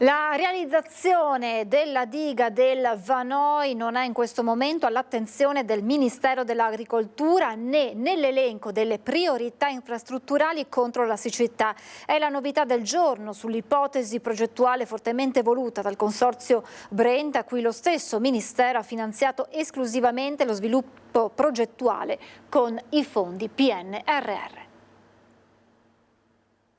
La realizzazione della diga del Vanoi non è in questo momento all'attenzione del Ministero dell'Agricoltura né nell'elenco delle priorità infrastrutturali contro la siccità. È la novità del giorno sull'ipotesi progettuale fortemente voluta dal consorzio Brent, a cui lo stesso Ministero ha finanziato esclusivamente lo sviluppo progettuale con i fondi PNRR.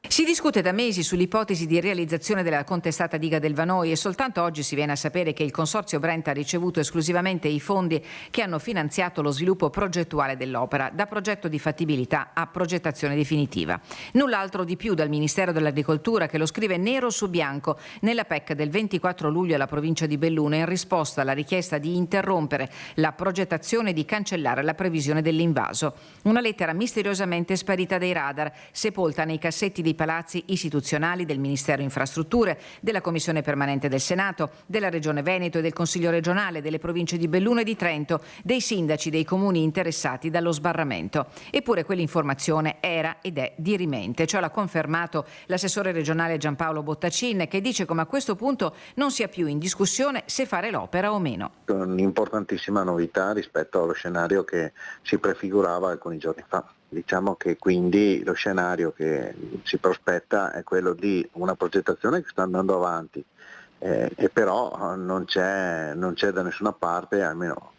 Si discute da mesi sull'ipotesi di realizzazione della contestata diga del Vanoi e soltanto oggi si viene a sapere che il consorzio Brent ha ricevuto esclusivamente i fondi che hanno finanziato lo sviluppo progettuale dell'opera, da progetto di fattibilità a progettazione definitiva. Null'altro di più dal Ministero dell'Agricoltura, che lo scrive nero su bianco nella PEC del 24 luglio alla provincia di Belluno in risposta alla richiesta di interrompere la progettazione e di cancellare la previsione dell'invaso. Una lettera misteriosamente sparita dai radar, sepolta nei cassetti dei palazzi istituzionali del Ministero Infrastrutture, della Commissione Permanente del Senato, della Regione Veneto e del Consiglio regionale, delle province di Belluno e di Trento, dei sindaci dei comuni interessati dallo sbarramento. Eppure quell'informazione era ed è dirimente, ciò l'ha confermato l'assessore regionale Giampaolo Bottacin, che dice come a questo punto non sia più in discussione se fare l'opera o meno. Un'importantissima novità rispetto allo scenario che si prefigurava alcuni giorni fa. Diciamo che quindi lo scenario che si prospetta è quello di una progettazione che sta andando avanti e però non c'è da nessuna parte, almeno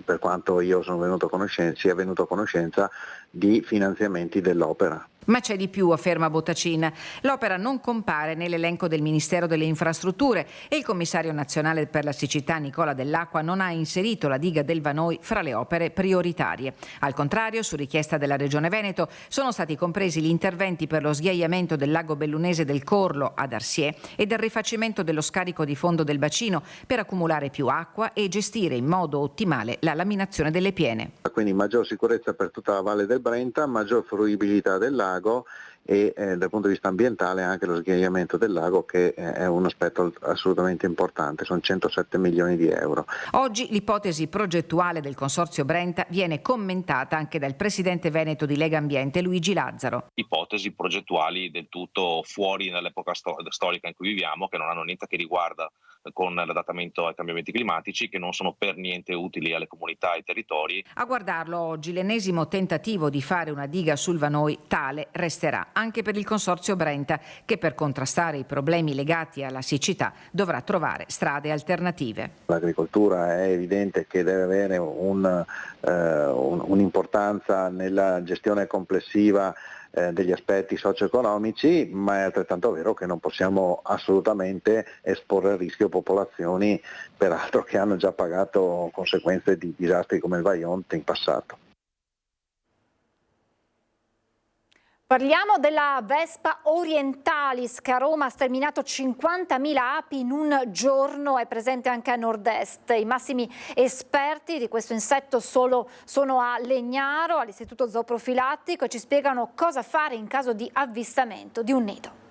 per quanto io sia venuto a conoscenza di finanziamenti dell'opera. Ma c'è di più, afferma Bottacin. L'opera non compare nell'elenco del Ministero delle Infrastrutture e il commissario nazionale per la siccità Nicola Dell'Acqua non ha inserito la diga del Vanoi fra le opere prioritarie. Al contrario, su richiesta della Regione Veneto, sono stati compresi gli interventi per lo sghiaiamento del lago bellunese del Corlo ad Arsier e del rifacimento dello scarico di fondo del bacino per accumulare più acqua e gestire in modo ottimale la laminazione delle piene. Quindi maggior sicurezza per tutta la valle del Brenta, maggior fruibilità dell'acqua lago e dal punto di vista ambientale anche lo sghiaiamento del lago, che è un aspetto assolutamente importante, sono 107 milioni di euro. Oggi l'ipotesi progettuale del Consorzio Brenta viene commentata anche dal presidente veneto di Lega Ambiente Luigi Lazzaro. Ipotesi progettuali del tutto fuori dall'epoca storica in cui viviamo, che non hanno niente a che riguarda con l'adattamento ai cambiamenti climatici, che non sono per niente utili alle comunità e ai territori. A guardarlo oggi l'ennesimo tentativo di fare una diga sul Vanoi tale resterà anche per il Consorzio Brenta, che per contrastare i problemi legati alla siccità dovrà trovare strade alternative. L'agricoltura è evidente che deve avere un'importanza nella gestione complessiva degli aspetti socio-economici, ma è altrettanto vero che non possiamo assolutamente esporre a rischio popolazioni, peraltro che hanno già pagato conseguenze di disastri come il Vajont in passato. Parliamo della Vespa orientalis, che a Roma ha sterminato 50.000 api in un giorno, è presente anche a nord-est. I massimi esperti di questo insetto sono a Legnaro, all'Istituto Zooprofilattico, e ci spiegano cosa fare in caso di avvistamento di un nido.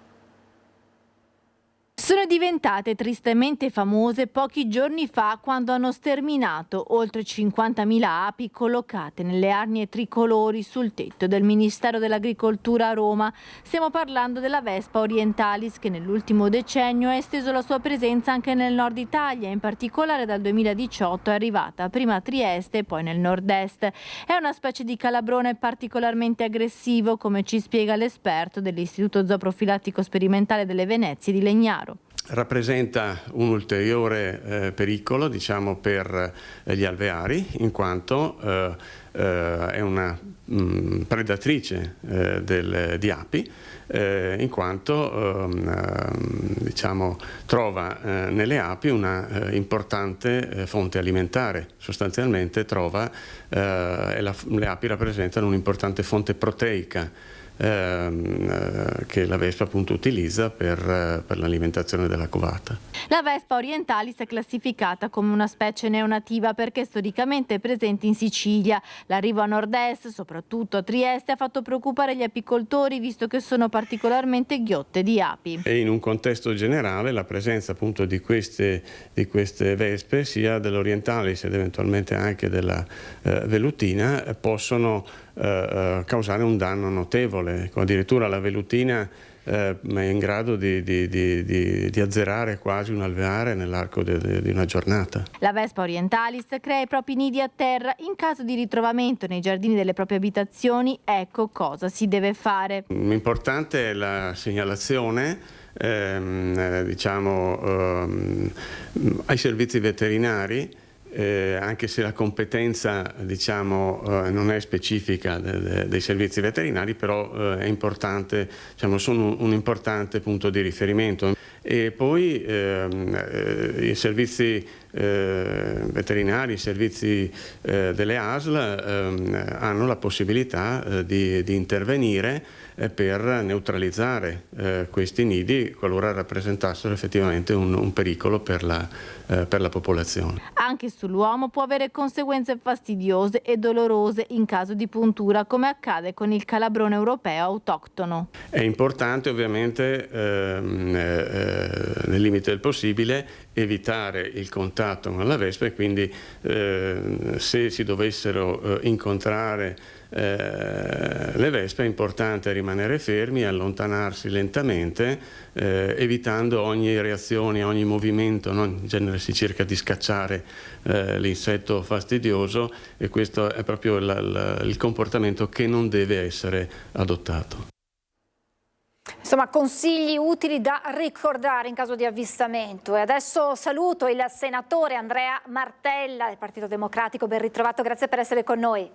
Sono diventate tristemente famose pochi giorni fa, quando hanno sterminato oltre 50.000 api collocate nelle arnie tricolori sul tetto del Ministero dell'Agricoltura a Roma. Stiamo parlando della Vespa orientalis, che nell'ultimo decennio ha esteso la sua presenza anche nel nord Italia, in particolare dal 2018 è arrivata prima a Trieste e poi nel nord-est. È una specie di calabrone particolarmente aggressivo, come ci spiega l'esperto dell'Istituto Zooprofilattico Sperimentale delle Venezie di Legnaro. Rappresenta un ulteriore pericolo, diciamo, per gli alveari, in quanto è una predatrice di api, in quanto diciamo, trova nelle api una importante fonte alimentare. Sostanzialmente le api rappresentano un'importante fonte proteica che la Vespa appunto utilizza per l'alimentazione della covata. La Vespa orientalis è classificata come una specie neonativa perché storicamente è presente in Sicilia. L'arrivo a nord-est, soprattutto a Trieste, ha fatto preoccupare gli apicoltori, visto che sono particolarmente ghiotte di api. E in un contesto generale la presenza appunto di queste vespe, sia dell'orientalis ed eventualmente anche della velutina, possono causare un danno notevole. Addirittura la velutina è in grado di azzerare quasi un alveare nell'arco di una giornata. La Vespa orientalis crea i propri nidi a terra. In caso di ritrovamento nei giardini delle proprie abitazioni, ecco cosa si deve fare. Importante è la segnalazione ai servizi veterinari, anche se la competenza non è specifica dei servizi veterinari, però è importante, sono un importante punto di riferimento. E poi i servizi veterinari, i servizi delle ASL hanno la possibilità di intervenire per neutralizzare questi nidi qualora rappresentassero effettivamente un pericolo per la popolazione. Anche sull'uomo può avere conseguenze fastidiose e dolorose in caso di puntura, come accade con il calabrone europeo autoctono. È importante ovviamente nel limite del possibile evitare il contatto con la vespa, e quindi se si dovessero incontrare le vespe è importante rimanere fermi e allontanarsi lentamente, evitando ogni reazione, ogni movimento, no? In genere si cerca di scacciare l'insetto fastidioso, e questo è proprio il comportamento che non deve essere adottato. Insomma, consigli utili da ricordare in caso di avvistamento. E adesso saluto il senatore Andrea Martella del Partito Democratico. Ben ritrovato, grazie per essere con noi.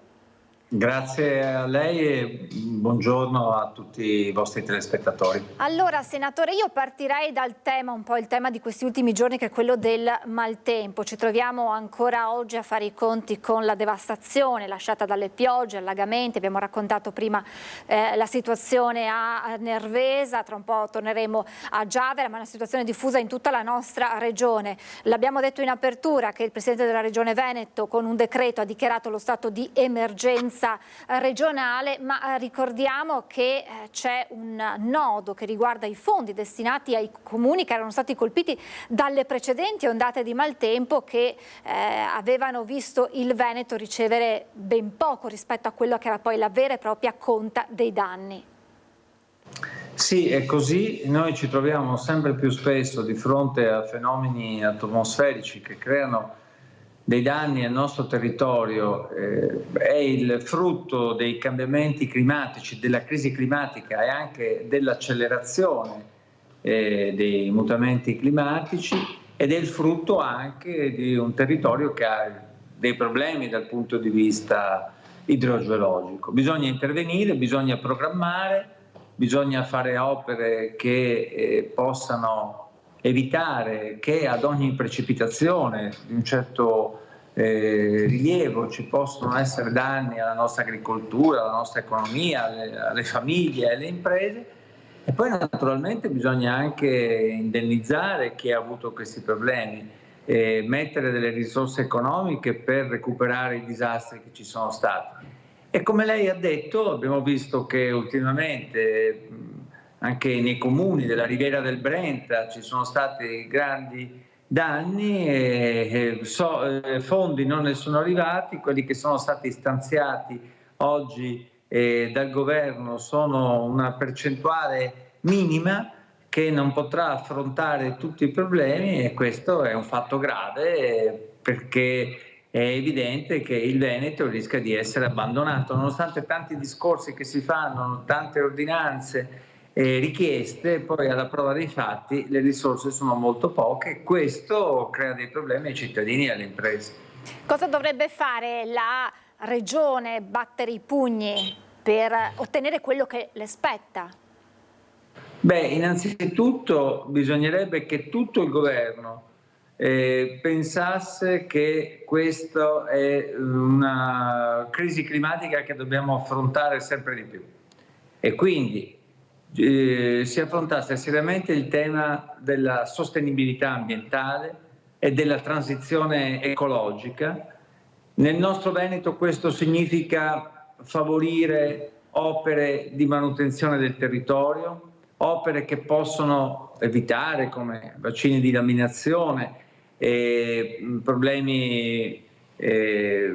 Grazie a lei e buongiorno a tutti i vostri telespettatori. Allora, senatore, io partirei dal tema, un po' il tema di questi ultimi giorni, che è quello del maltempo. Ci troviamo ancora oggi a fare i conti con la devastazione lasciata dalle piogge, allagamenti. Abbiamo raccontato prima la situazione a Nervesa, tra un po' torneremo a Giavera, ma è una situazione diffusa in tutta la nostra regione. L'abbiamo detto in apertura che il Presidente della Regione Veneto con un decreto ha dichiarato lo stato di emergenza. competenza regionale, ma ricordiamo che c'è un nodo che riguarda i fondi destinati ai comuni che erano stati colpiti dalle precedenti ondate di maltempo che avevano visto il Veneto ricevere ben poco rispetto a quello che era poi la vera e propria conta dei danni. Sì, è così. Noi ci troviamo sempre più spesso di fronte a fenomeni atmosferici che creano dei danni al nostro territorio. È il frutto dei cambiamenti climatici, della crisi climatica e anche dell'accelerazione dei mutamenti climatici, ed è il frutto anche di un territorio che ha dei problemi dal punto di vista idrogeologico. Bisogna intervenire, bisogna programmare, bisogna fare opere che possano evitare che ad ogni precipitazione di un certo rilievo ci possano essere danni alla nostra agricoltura, alla nostra economia, alle famiglie, alle imprese. E poi naturalmente bisogna anche indennizzare chi ha avuto questi problemi, mettere delle risorse economiche per recuperare i disastri che ci sono stati. E come lei ha detto, abbiamo visto che ultimamente anche nei comuni della Riviera del Brenta ci sono stati grandi danni e fondi non ne sono arrivati. Quelli che sono stati stanziati oggi dal governo sono una percentuale minima che non potrà affrontare tutti i problemi, e questo è un fatto grave perché è evidente che il Veneto rischia di essere abbandonato, nonostante tanti discorsi che si fanno, tante ordinanze richieste, poi alla prova dei fatti le risorse sono molto poche. Questo crea dei problemi ai cittadini e alle imprese. Cosa dovrebbe fare la Regione? Battere i pugni per ottenere quello che le spetta? Beh, innanzitutto bisognerebbe che tutto il governo pensasse che questa è una crisi climatica che dobbiamo affrontare sempre di più, e quindi si affrontasse seriamente il tema della sostenibilità ambientale e della transizione ecologica. Nel nostro Veneto questo significa favorire opere di manutenzione del territorio, opere che possono evitare, come bacini di laminazione, problemi che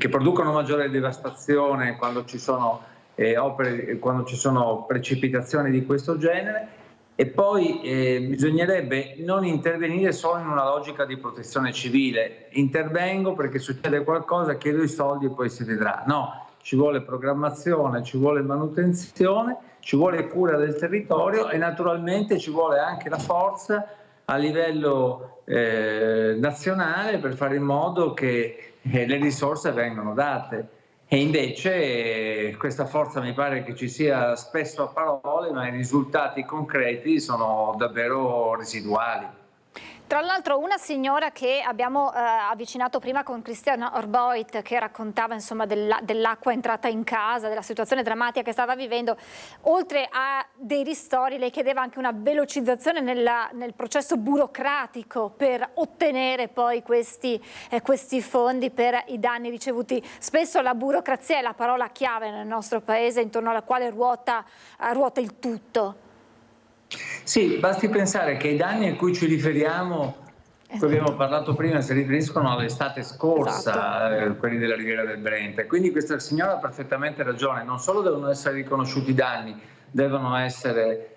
producono maggiore devastazione quando ci sono quando ci sono precipitazioni di questo genere. E poi bisognerebbe non intervenire solo in una logica di protezione civile. Intervengo perché succede qualcosa, chiedo i soldi e poi si vedrà. No, ci vuole programmazione, ci vuole manutenzione, ci vuole cura del territorio e naturalmente ci vuole anche la forza a livello nazionale per fare in modo che le risorse vengano date. E invece questa forza mi pare che ci sia spesso a parole, ma i risultati concreti sono davvero residuali. Tra l'altro una signora che abbiamo avvicinato prima con Cristiana Orboit, che raccontava insomma dell'acqua entrata in casa, della situazione drammatica che stava vivendo, oltre a dei ristori lei chiedeva anche una velocizzazione nel processo burocratico per ottenere poi questi fondi per i danni ricevuti. Spesso la burocrazia è la parola chiave nel nostro paese intorno alla quale ruota il tutto. Sì, basti pensare che i danni a cui ci riferiamo, cui abbiamo parlato prima, si riferiscono all'estate scorsa, esatto, quelli della Riviera del Brenta. Quindi questa signora ha perfettamente ragione, non solo devono essere riconosciuti i danni, devono essere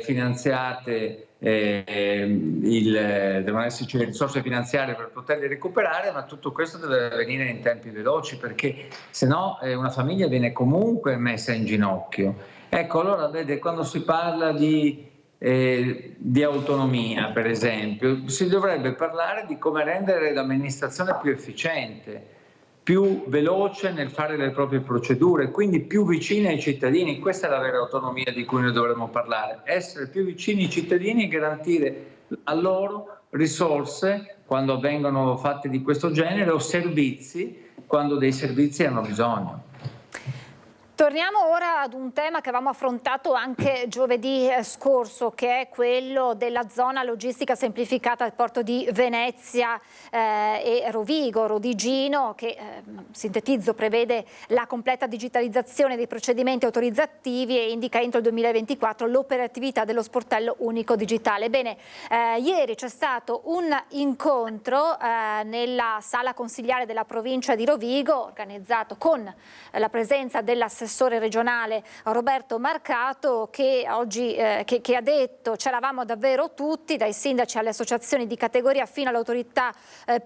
finanziate, devono esserci le risorse finanziarie per poterli recuperare, ma tutto questo deve avvenire in tempi veloci, perché se no una famiglia viene comunque messa in ginocchio. Ecco, allora vede, quando si parla di autonomia, per esempio, si dovrebbe parlare di come rendere l'amministrazione più efficiente, più veloce nel fare le proprie procedure, quindi più vicina ai cittadini. Questa è la vera autonomia di cui noi dovremmo parlare, essere più vicini ai cittadini e garantire a loro risorse quando vengono fatte di questo genere o servizi quando dei servizi hanno bisogno. Torniamo ora ad un tema che avevamo affrontato anche giovedì scorso, che è quello della zona logistica semplificata del porto di Venezia e Rovigo, Rodigino, che sintetizzo prevede la completa digitalizzazione dei procedimenti autorizzativi e indica entro il 2024 l'operatività dello sportello unico digitale. Bene, ieri c'è stato un incontro nella sala consigliare della provincia di Rovigo, organizzato con la presenza dell'assessore regionale Roberto Marcato, che oggi che ha detto c'eravamo davvero tutti, dai sindaci alle associazioni di categoria fino all'autorità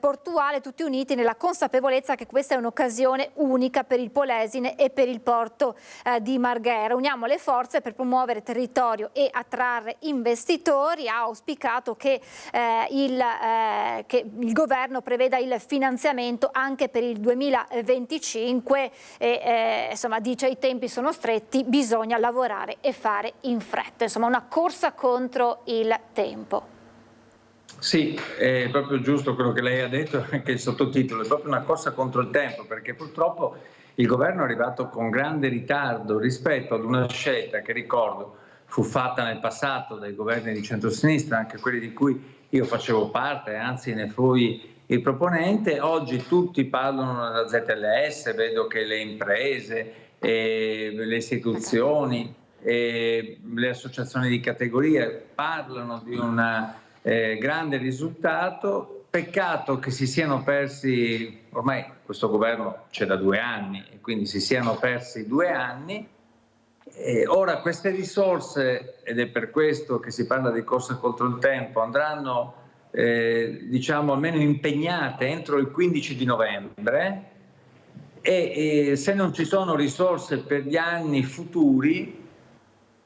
portuale, tutti uniti nella consapevolezza che questa è un'occasione unica per il Polesine e per il porto di Marghera. Uniamo le forze per promuovere territorio e attrarre investitori. Ha auspicato che il governo preveda il finanziamento anche per il 2025 e insomma dice i tempi sono stretti, bisogna lavorare e fare in fretta, insomma una corsa contro il tempo. Sì, è proprio giusto quello che lei ha detto, anche il sottotitolo, è proprio una corsa contro il tempo, perché purtroppo il governo è arrivato con grande ritardo rispetto ad una scelta che, ricordo, fu fatta nel passato dai governi di centrosinistra, anche quelli di cui io facevo parte, anzi ne fui il proponente. Oggi tutti parlano della ZLS, vedo che le imprese, le istituzioni, le associazioni di categoria parlano di un grande risultato. Peccato che si siano persi, ormai questo governo c'è da 2 anni e quindi si siano persi 2 anni. Ora queste risorse, ed è per questo che si parla di corsa contro il tempo, andranno diciamo almeno impegnate entro il 15 di novembre e se non ci sono risorse per gli anni futuri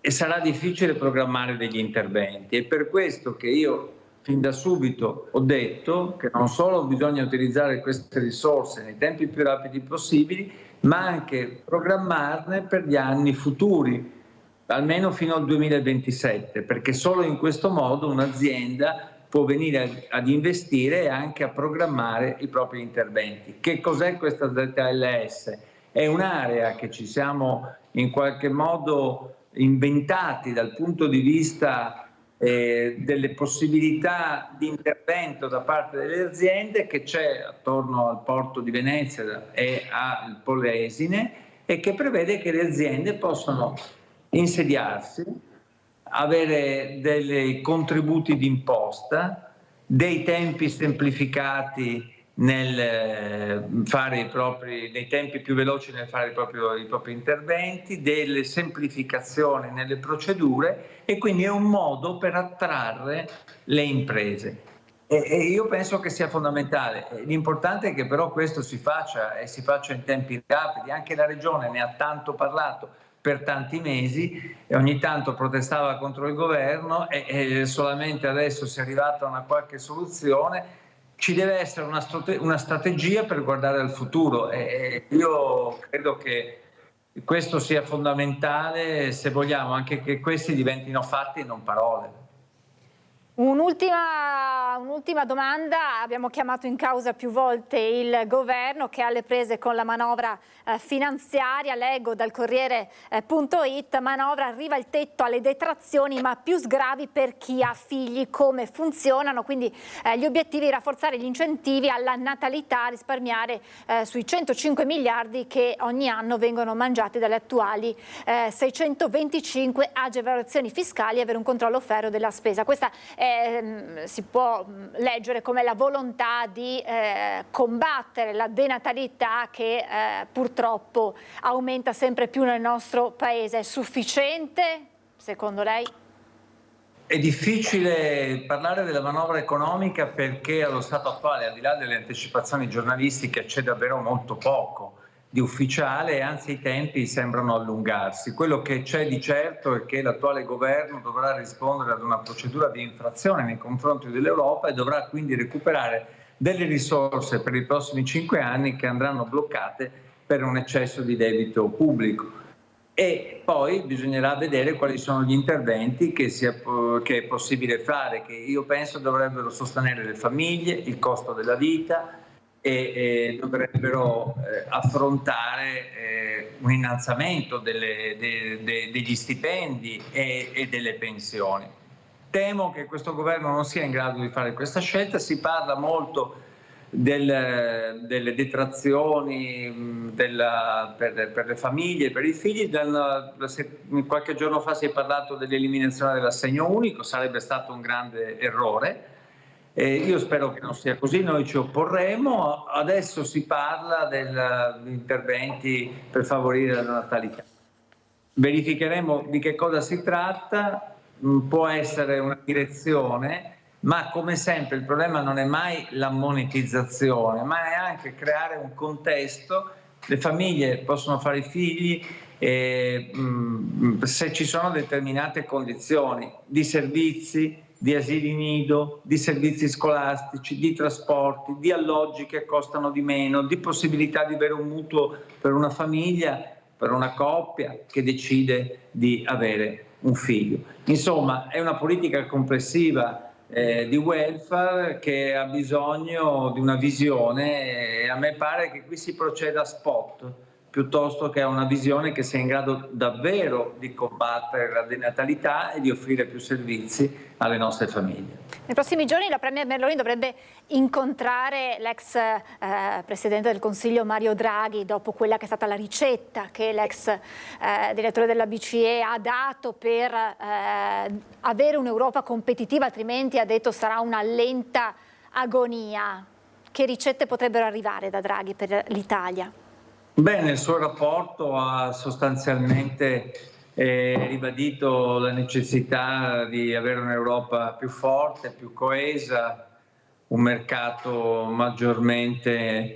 sarà difficile programmare degli interventi. È per questo che io fin da subito ho detto che non solo bisogna utilizzare queste risorse nei tempi più rapidi possibili, ma anche programmarne per gli anni futuri, almeno fino al 2027, perché solo in questo modo un'azienda può venire ad investire e anche a programmare i propri interventi. Che cos'è questa ZLS? È un'area che ci siamo in qualche modo inventati dal punto di vista delle possibilità di intervento da parte delle aziende, che c'è attorno al porto di Venezia e al Polesine, e che prevede che le aziende possano insediarsi, avere dei contributi d'imposta, dei tempi semplificati nel fare dei tempi più veloci nel fare i propri interventi, delle semplificazioni nelle procedure, e quindi è un modo per attrarre le imprese. E io penso che sia fondamentale. L'importante è che però questo si faccia e si faccia in tempi rapidi. Anche la Regione ne ha tanto parlato per tanti mesi e ogni tanto protestava contro il governo e solamente adesso si è arrivata a una qualche soluzione. Ci deve essere una strategia per guardare al futuro e io credo che questo sia fondamentale se vogliamo anche che questi diventino fatti e non parole. Un'ultima domanda. Abbiamo chiamato in causa più volte il governo che è alle prese con la manovra finanziaria. Leggo dal Corriere.it: manovra, arriva il tetto alle detrazioni ma più sgravi per chi ha figli. Come funzionano? Quindi gli obiettivi: rafforzare gli incentivi alla natalità, risparmiare sui 105 miliardi che ogni anno vengono mangiati dalle attuali 625 agevolazioni fiscali e avere un controllo ferreo della spesa. Questa si può leggere come la volontà di combattere la denatalità che purtroppo aumenta sempre più nel nostro paese. È sufficiente, secondo lei? È difficile parlare della manovra economica perché allo stato attuale, al di là delle anticipazioni giornalistiche, c'è davvero molto poco di ufficiale e anzi i tempi sembrano allungarsi. Quello che c'è di certo è che l'attuale governo dovrà rispondere ad una procedura di infrazione nei confronti dell'Europa e dovrà quindi recuperare delle risorse per i prossimi 5 anni che andranno bloccate per un eccesso di debito pubblico. E poi bisognerà vedere quali sono gli interventi che è possibile fare, che io penso dovrebbero sostenere le famiglie, il costo della vita, e dovrebbero affrontare un innalzamento degli stipendi e delle pensioni. Temo che questo governo non sia in grado di fare questa scelta. Si parla molto delle detrazioni per le famiglie, per i figli. Qualche giorno fa si è parlato dell'eliminazione dell'assegno unico, sarebbe stato un grande errore. Io spero che non sia così, noi ci opporremo. Adesso si parla di interventi per favorire la natalità. Verificheremo di che cosa si tratta, può essere una direzione, ma come sempre il problema non è mai la monetizzazione, ma è anche creare un contesto. Le famiglie possono fare i figli se ci sono determinate condizioni di servizi, di asili nido, di servizi scolastici, di trasporti, di alloggi che costano di meno, di possibilità di avere un mutuo per una famiglia, per una coppia che decide di avere un figlio. Insomma, è una politica complessiva di welfare che ha bisogno di una visione e a me pare che qui si proceda a spot piuttosto che a una visione che sia in grado davvero di combattere la denatalità e di offrire più servizi alle nostre famiglie. Nei prossimi giorni la Premier Meloni dovrebbe incontrare l'ex Presidente del Consiglio Mario Draghi dopo quella che è stata la ricetta che l'ex direttore della BCE ha dato per avere un'Europa competitiva, altrimenti ha detto sarà una lenta agonia. Che ricette potrebbero arrivare da Draghi per l'Italia? Beh, nel suo rapporto ha sostanzialmente ribadito la necessità di avere un'Europa più forte, più coesa, un mercato maggiormente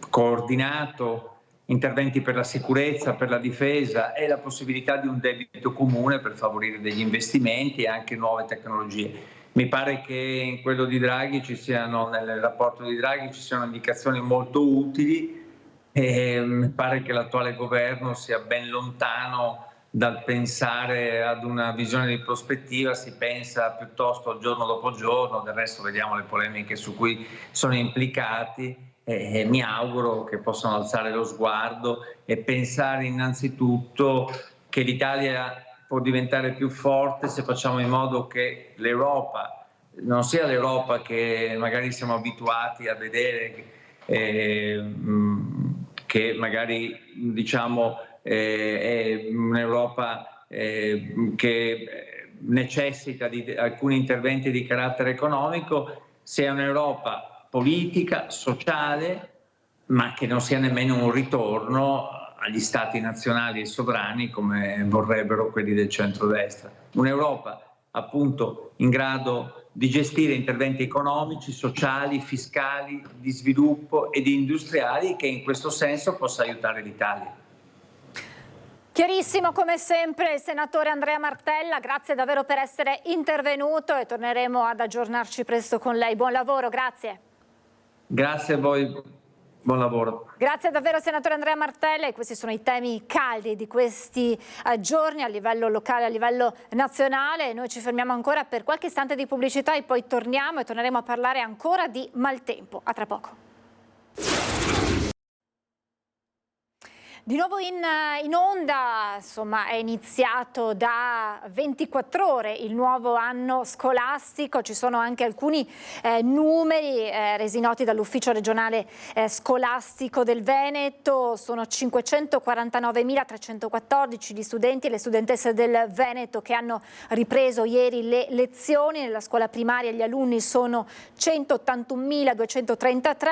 coordinato, interventi per la sicurezza, per la difesa e la possibilità di un debito comune per favorire degli investimenti e anche nuove tecnologie. Mi pare che in quello di Draghi nel rapporto di Draghi ci siano indicazioni molto utili e mi pare che l'attuale governo sia ben lontano dal pensare ad una visione di prospettiva, si pensa piuttosto giorno dopo giorno, del resto vediamo le polemiche su cui sono implicati e mi auguro che possano alzare lo sguardo e pensare innanzitutto che l'Italia può diventare più forte se facciamo in modo che l'Europa non sia l'Europa che magari siamo abituati a vedere, che magari diciamo è un'Europa che necessita di alcuni interventi di carattere economico, sia un'Europa politica, sociale, ma che non sia nemmeno un ritorno agli stati nazionali e sovrani come vorrebbero quelli del centrodestra. Un'Europa appunto in grado di gestire interventi economici, sociali, fiscali, di sviluppo e di industriali che in questo senso possa aiutare l'Italia. Chiarissimo come sempre il senatore Andrea Martella, grazie davvero per essere intervenuto e torneremo ad aggiornarci presto con lei. Buon lavoro, grazie. Grazie a voi. Buon lavoro. Grazie davvero senatore Andrea Martella e questi sono i temi caldi di questi giorni a livello locale, a livello nazionale. Noi ci fermiamo ancora per qualche istante di pubblicità e poi torniamo e torneremo a parlare ancora di maltempo. A tra poco. Di nuovo in onda, insomma, è iniziato da 24 ore il nuovo anno scolastico, ci sono anche alcuni numeri resi noti dall'Ufficio regionale scolastico del Veneto, sono 549.314 gli studenti e le studentesse del Veneto che hanno ripreso ieri le lezioni, nella scuola primaria gli alunni sono 181.233,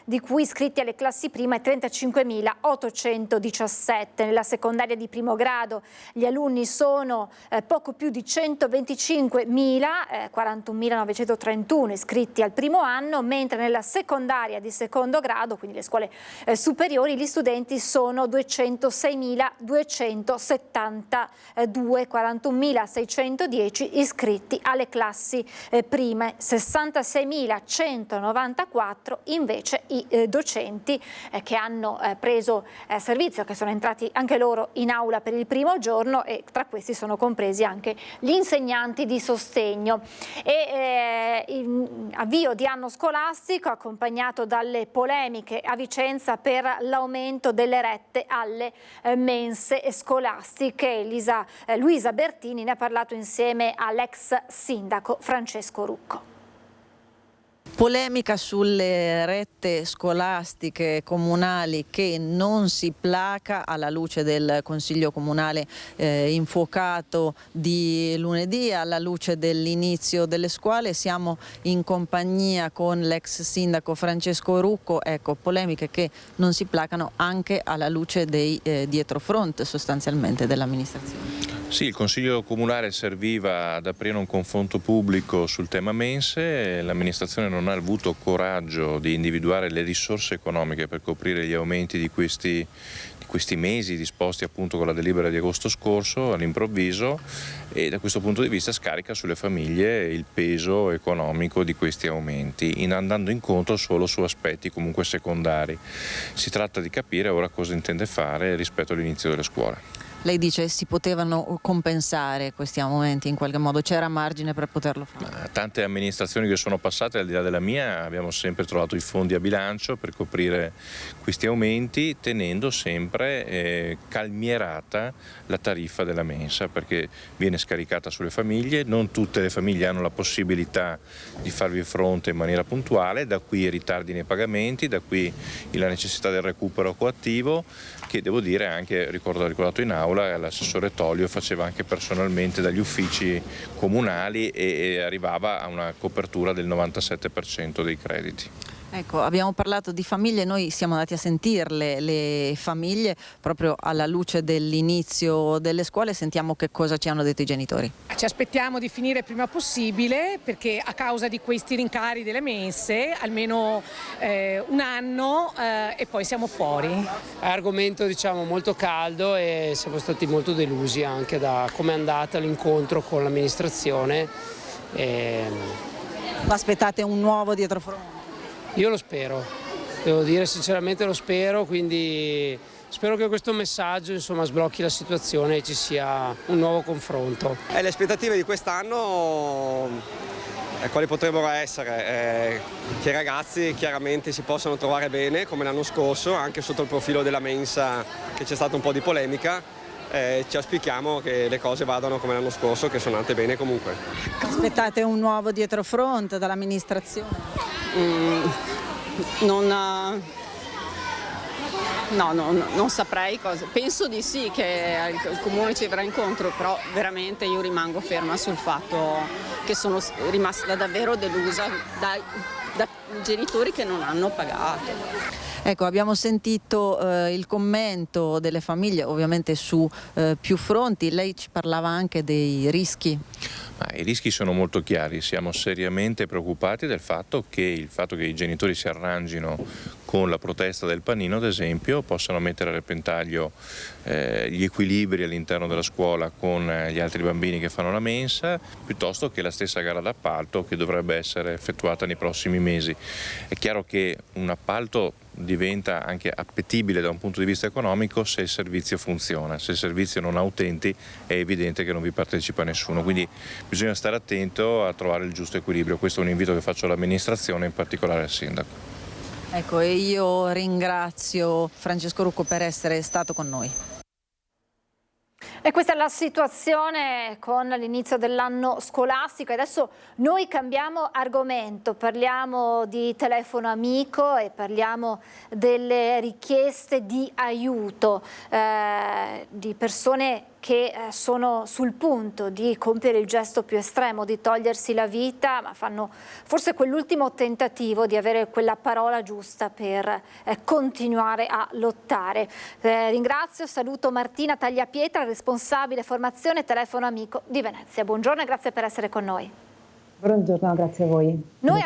di cui iscritti alle classi prima e 35.817. Nella secondaria di primo grado gli alunni sono poco più di 125.000, 41.931 iscritti al primo anno, mentre nella secondaria di secondo grado, quindi le scuole superiori, gli studenti sono 206.272, 41.610 iscritti alle classi prime, 66.194 invece i docenti che hanno preso servizio servizio, che sono entrati anche loro in aula per il primo giorno, e tra questi sono compresi anche gli insegnanti di sostegno. Avvio di anno scolastico accompagnato dalle polemiche a Vicenza per l'aumento delle rette alle mense scolastiche. Luisa Bertini ne ha parlato insieme all'ex sindaco Francesco Rucco. Polemica sulle rette scolastiche comunali che non si placa alla luce del Consiglio Comunale infuocato di lunedì, alla luce dell'inizio delle scuole. Siamo in compagnia con l'ex sindaco Francesco Rucco. Ecco, polemiche che non si placano anche alla luce dei dietrofront sostanzialmente dell'amministrazione. Sì, il Consiglio Comunale serviva ad aprire un confronto pubblico sul tema mense. L'amministrazione non ha avuto coraggio di individuare le risorse economiche per coprire gli aumenti di questi mesi disposti appunto con la delibera di agosto scorso all'improvviso, e da questo punto di vista scarica sulle famiglie il peso economico di questi aumenti, andando incontro solo su aspetti comunque secondari. Si tratta di capire ora cosa intende fare rispetto all'inizio delle scuole. Lei dice si potevano compensare questi aumenti in qualche modo, c'era margine per poterlo fare? Tante amministrazioni che sono passate, al di là della mia, abbiamo sempre trovato i fondi a bilancio per coprire questi aumenti, tenendo sempre calmierata la tariffa della mensa, perché viene scaricata sulle famiglie. Non tutte le famiglie hanno la possibilità di farvi fronte in maniera puntuale, da qui i ritardi nei pagamenti, da qui la necessità del recupero coattivo, che devo dire anche, ricordato in aula, l'assessore Tollio faceva anche personalmente dagli uffici comunali e arrivava a una copertura del 97% dei crediti. Ecco, abbiamo parlato di famiglie, noi siamo andati a sentirle, le famiglie, proprio alla luce dell'inizio delle scuole. Sentiamo che cosa ci hanno detto i genitori. Ci aspettiamo di finire il prima possibile, perché a causa di questi rincari delle mense almeno un anno e poi siamo fuori. È argomento molto caldo e siamo stati molto delusi anche da come è andata l'incontro con l'amministrazione. Aspettate un nuovo dietrofront? Io lo spero, devo dire sinceramente lo spero, quindi spero che questo messaggio sblocchi la situazione e ci sia un nuovo confronto. Le aspettative di quest'anno quali potrebbero essere? Che i ragazzi chiaramente si possano trovare bene come l'anno scorso, anche sotto il profilo della mensa, che c'è stata un po' di polemica. Ci auspichiamo che le cose vadano come l'anno scorso, che sono andate bene comunque. Aspettate un nuovo dietrofront dall'amministrazione? Non saprei cosa. Penso di sì, che il comune ci verrà incontro, però veramente io rimango ferma sul fatto che sono rimasta davvero delusa da genitori che non hanno pagato. Ecco, abbiamo sentito il commento delle famiglie, ovviamente su più fronti. Lei ci parlava anche dei rischi. I rischi sono molto chiari, siamo seriamente preoccupati del fatto che i genitori si arrangino con la protesta del panino, ad esempio, possano mettere a repentaglio gli equilibri all'interno della scuola con gli altri bambini che fanno la mensa, piuttosto che la stessa gara d'appalto che dovrebbe essere effettuata nei prossimi mesi. È chiaro che un appalto diventa anche appetibile da un punto di vista economico se il servizio funziona. Se il servizio non ha utenti è evidente che non vi partecipa nessuno, quindi bisogna stare attento a trovare il giusto equilibrio. Questo è un invito che faccio all'amministrazione, in particolare al sindaco. Ecco, e io ringrazio Francesco Rucco per essere stato con noi. E questa è la situazione con l'inizio dell'anno scolastico. Adesso noi cambiamo argomento, parliamo di telefono amico e parliamo delle richieste di aiuto di persone che sono sul punto di compiere il gesto più estremo, di togliersi la vita, ma fanno forse quell'ultimo tentativo di avere quella parola giusta per continuare a lottare. Ringrazio, saluto Martina Tagliapietra, responsabile formazione telefono amico di Venezia. Buongiorno e grazie per essere con noi. Buongiorno, grazie a voi. Noi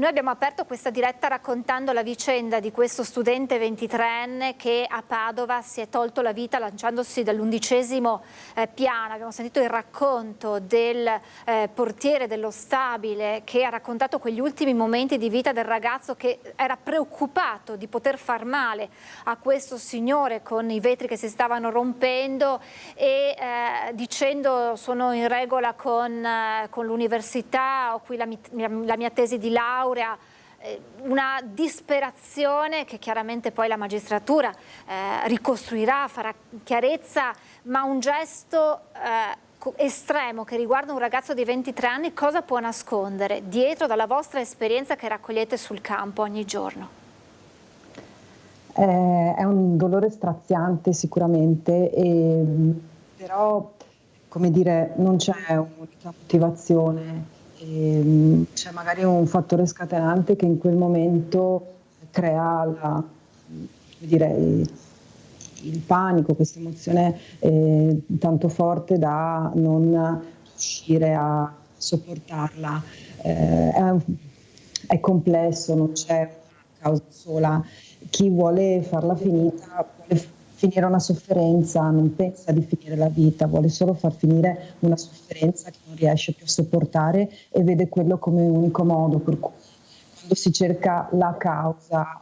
abbiamo aperto questa diretta raccontando la vicenda di questo studente 23enne che a Padova si è tolto la vita lanciandosi dall'11° piano. Abbiamo sentito il racconto del portiere dello stabile che ha raccontato quegli ultimi momenti di vita del ragazzo che era preoccupato di poter far male a questo signore con i vetri che si stavano rompendo e dicendo sono in regola con l'università, ho qui la mia tesi di laurea, una disperazione che chiaramente poi la magistratura ricostruirà, farà chiarezza, ma un gesto estremo che riguarda un ragazzo di 23 anni cosa può nascondere dietro dalla vostra esperienza che raccogliete sul campo ogni giorno? È un dolore straziante sicuramente, però come dire, non c'è un'unica motivazione. C'è magari un fattore scatenante che in quel momento crea il panico, questa emozione tanto forte da non riuscire a sopportarla. È complesso, non c'è una causa sola. Chi vuole farla finita vuole finire una sofferenza, non pensa di finire la vita, vuole solo far finire una sofferenza che non riesce più a sopportare e vede quello come unico modo, per cui quando si cerca la causa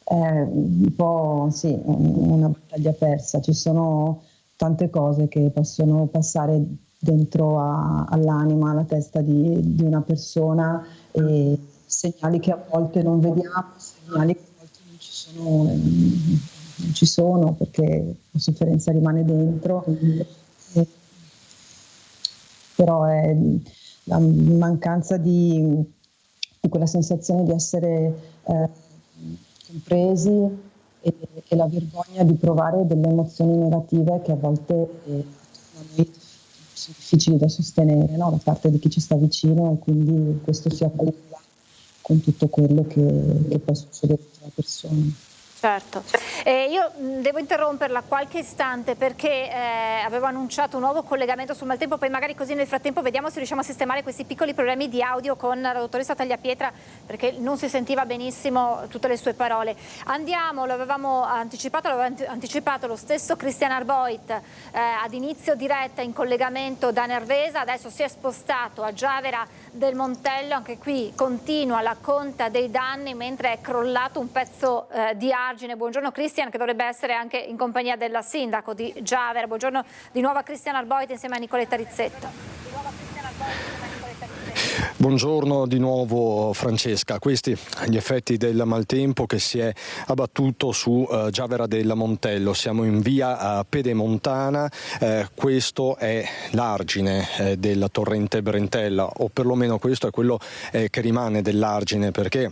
è un po' sì, una battaglia persa. Ci sono tante cose che possono passare dentro all'anima, alla testa di una persona, e segnali che a volte non vediamo, segnali che a volte non ci sono perché la sofferenza rimane dentro, però è la mancanza di quella sensazione di essere compresi e la vergogna di provare delle emozioni negative che a volte sono difficili da sostenere, no? Da parte di chi ci sta vicino, e quindi questo si accumula con tutto quello che può succedere alla persona. Certo, io devo interromperla qualche istante perché avevo annunciato un nuovo collegamento sul Maltempo, poi magari così nel frattempo vediamo se riusciamo a sistemare questi piccoli problemi di audio con la dottoressa Tagliapietra, perché non si sentiva benissimo tutte le sue parole. Andiamo, l'aveva anticipato lo stesso Christian Arboit ad inizio diretta in collegamento da Nervesa, adesso si è spostato a Giavera del Montello, anche qui continua la conta dei danni mentre è crollato un pezzo di argine. Buongiorno Christian, che dovrebbe essere anche in compagnia della sindaco di Giavera. Buongiorno di nuovo a Christian Arboit insieme a Nicoletta Rizzetto. Buongiorno di nuovo Francesca, questi gli effetti del maltempo che si è abbattuto su Giavera del Montello. Siamo in via Pedemontana, questo è l'argine del torrente Brentella, o perlomeno questo è quello che rimane dell'argine, perché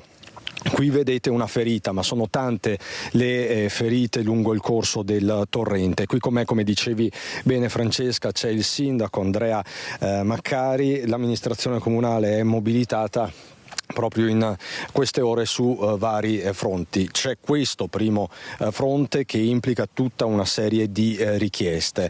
qui vedete una ferita, ma sono tante le ferite lungo il corso del torrente. Qui con me, come dicevi bene Francesca, c'è il sindaco Andrea Maccari. L'amministrazione comunale è mobilitata proprio in queste ore su vari fronti. C'è questo primo fronte che implica tutta una serie di richieste,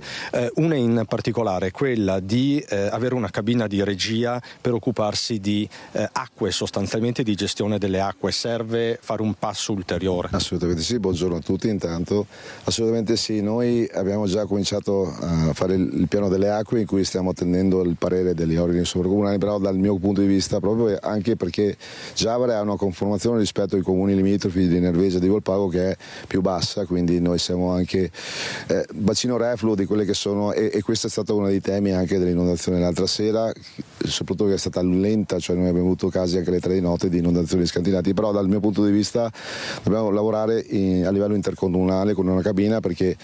una in particolare quella di avere una cabina di regia per occuparsi di acque, sostanzialmente di gestione delle acque. Serve fare un passo ulteriore? Assolutamente sì, buongiorno a tutti intanto. Assolutamente sì, noi abbiamo già cominciato a fare il piano delle acque in cui stiamo attendendo il parere degli organi sovracomunali, però dal mio punto di vista, proprio anche perché Giavera ha una conformazione rispetto ai comuni limitrofi di Nervesa e di Volpago che è più bassa, quindi noi siamo anche bacino refluo di quelle che sono, e questo è stato uno dei temi anche dell'inondazione l'altra sera, soprattutto che è stata lenta, cioè noi abbiamo avuto casi anche alle 3 di notte di inondazioni scantinati, però dal mio punto di vista dobbiamo lavorare a livello intercomunale con una cabina, perché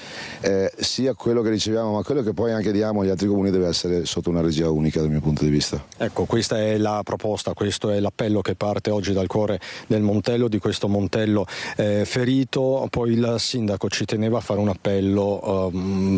sia quello che riceviamo ma quello che poi anche diamo agli altri comuni deve essere sotto una regia unica dal mio punto di vista. Ecco, questa è la proposta, questo è l'appello appello che parte oggi dal cuore del Montello, di questo Montello ferito. Poi il sindaco ci teneva a fare un appello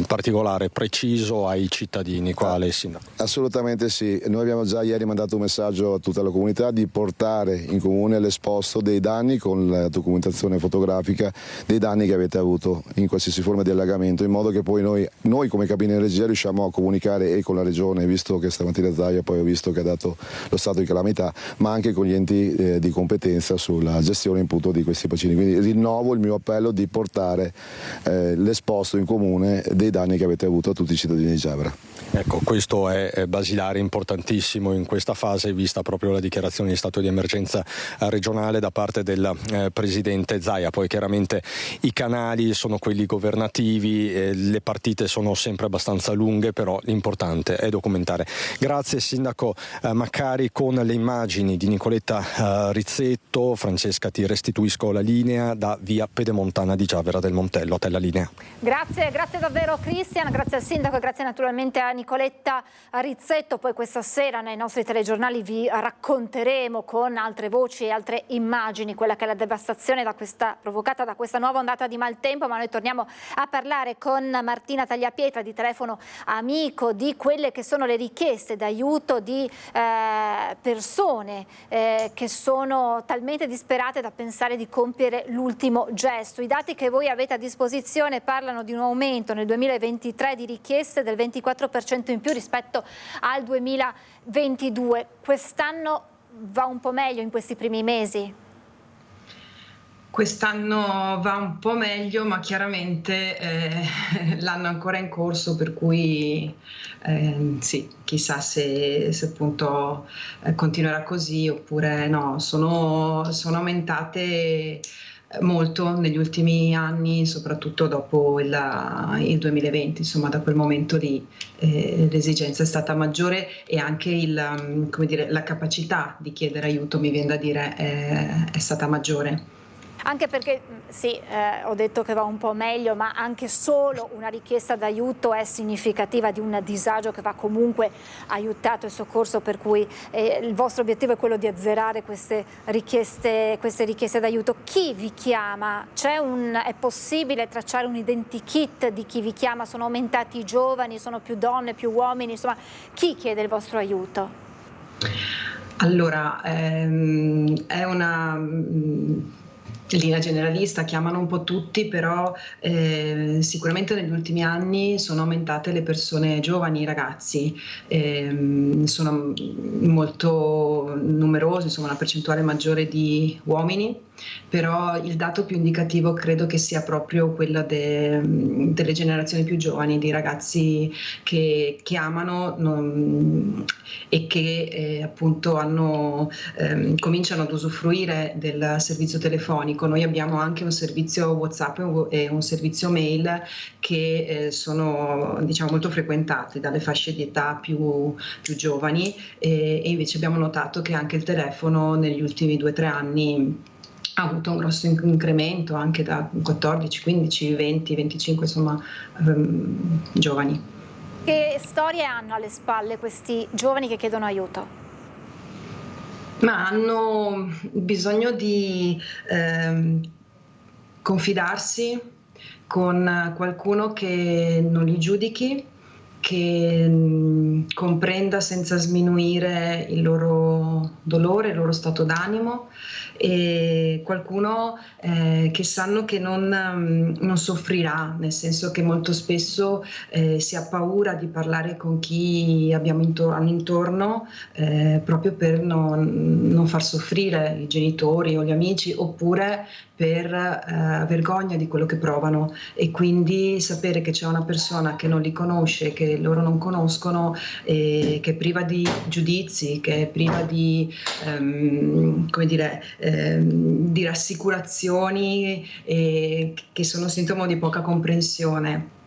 particolare, preciso ai cittadini. Quale, sindaco? Assolutamente sì, noi abbiamo già ieri mandato un messaggio a tutta la comunità di portare in comune l'esposto dei danni con la documentazione fotografica dei danni che avete avuto in qualsiasi forma di allagamento, in modo che poi noi come cabina di regia riusciamo a comunicare e con la regione, visto che stamattina Zaia poi ho visto che ha dato lo stato di calamità, ma anche con gli enti di competenza sulla gestione appunto di questi bacini. Quindi rinnovo il mio appello di portare l'esposto in comune dei danni che avete avuto a tutti i cittadini di Giavera. Ecco, questo è basilare, importantissimo in questa fase, vista proprio la dichiarazione di stato di emergenza regionale da parte del presidente Zaia. Poi chiaramente i canali sono quelli governativi, le partite sono sempre abbastanza lunghe, però l'importante è documentare. Grazie sindaco Maccari. Con le immagini di Nicoletta Rizzetto, Francesca, ti restituisco la linea da via Pedemontana di Giavera del Montello. A te la linea. Grazie davvero Cristian, grazie al sindaco e grazie naturalmente a Nicoletta Rizzetto. Poi questa sera nei nostri telegiornali vi racconteremo con altre voci e altre immagini quella che è la devastazione provocata da questa nuova ondata di maltempo, ma noi torniamo a parlare con Martina Tagliapietra, di Telefono Amico, di quelle che sono le richieste d'aiuto di persone che sono talmente disperate da pensare di compiere l'ultimo gesto. I dati che voi avete a disposizione parlano di un aumento nel 2023 di richieste del 24% in più rispetto al 2022. Quest'anno va un po' meglio in questi primi mesi? Quest'anno va un po' meglio, ma chiaramente l'anno è ancora in corso, per cui sì, chissà se appunto continuerà così oppure no. Sono aumentate molto negli ultimi anni, soprattutto dopo il 2020, insomma da quel momento lì l'esigenza è stata maggiore e anche la capacità di chiedere aiuto, mi viene da dire, è stata maggiore. Anche perché, sì, ho detto che va un po' meglio, ma anche solo una richiesta d'aiuto è significativa di un disagio che va comunque aiutato e soccorso, per cui il vostro obiettivo è quello di azzerare queste richieste d'aiuto. Chi vi chiama? È possibile tracciare un identikit di chi vi chiama? Sono aumentati i giovani, sono più donne, più uomini, insomma, chi chiede il vostro aiuto? Allora, è una linea generalista, chiamano un po' tutti, però sicuramente negli ultimi anni sono aumentate le persone giovani, i ragazzi, sono molto numerosi, insomma una percentuale maggiore di uomini, però il dato più indicativo credo che sia proprio quello delle generazioni più giovani, di ragazzi che chiamano e che appunto cominciano ad usufruire del servizio telefonico. Noi abbiamo anche un servizio WhatsApp e un servizio mail che sono molto frequentati dalle fasce di età più giovani, e invece abbiamo notato che anche il telefono negli ultimi 2-3 anni ha avuto un grosso incremento, anche da 14, 15, 20, 25 insomma giovani. Che storie hanno alle spalle questi giovani che chiedono aiuto? Ma hanno bisogno di confidarsi con qualcuno che non li giudichi, che comprenda senza sminuire il loro dolore, il loro stato d'animo, e qualcuno che sanno che non soffrirà, nel senso che molto spesso si ha paura di parlare con chi abbiamo intorno proprio per non far soffrire i genitori o gli amici, oppure per vergogna di quello che provano, e quindi sapere che c'è una persona che non li conosce, che loro non conoscono, che è priva di giudizi, che è priva di di rassicurazioni, che sono sintomo di poca comprensione.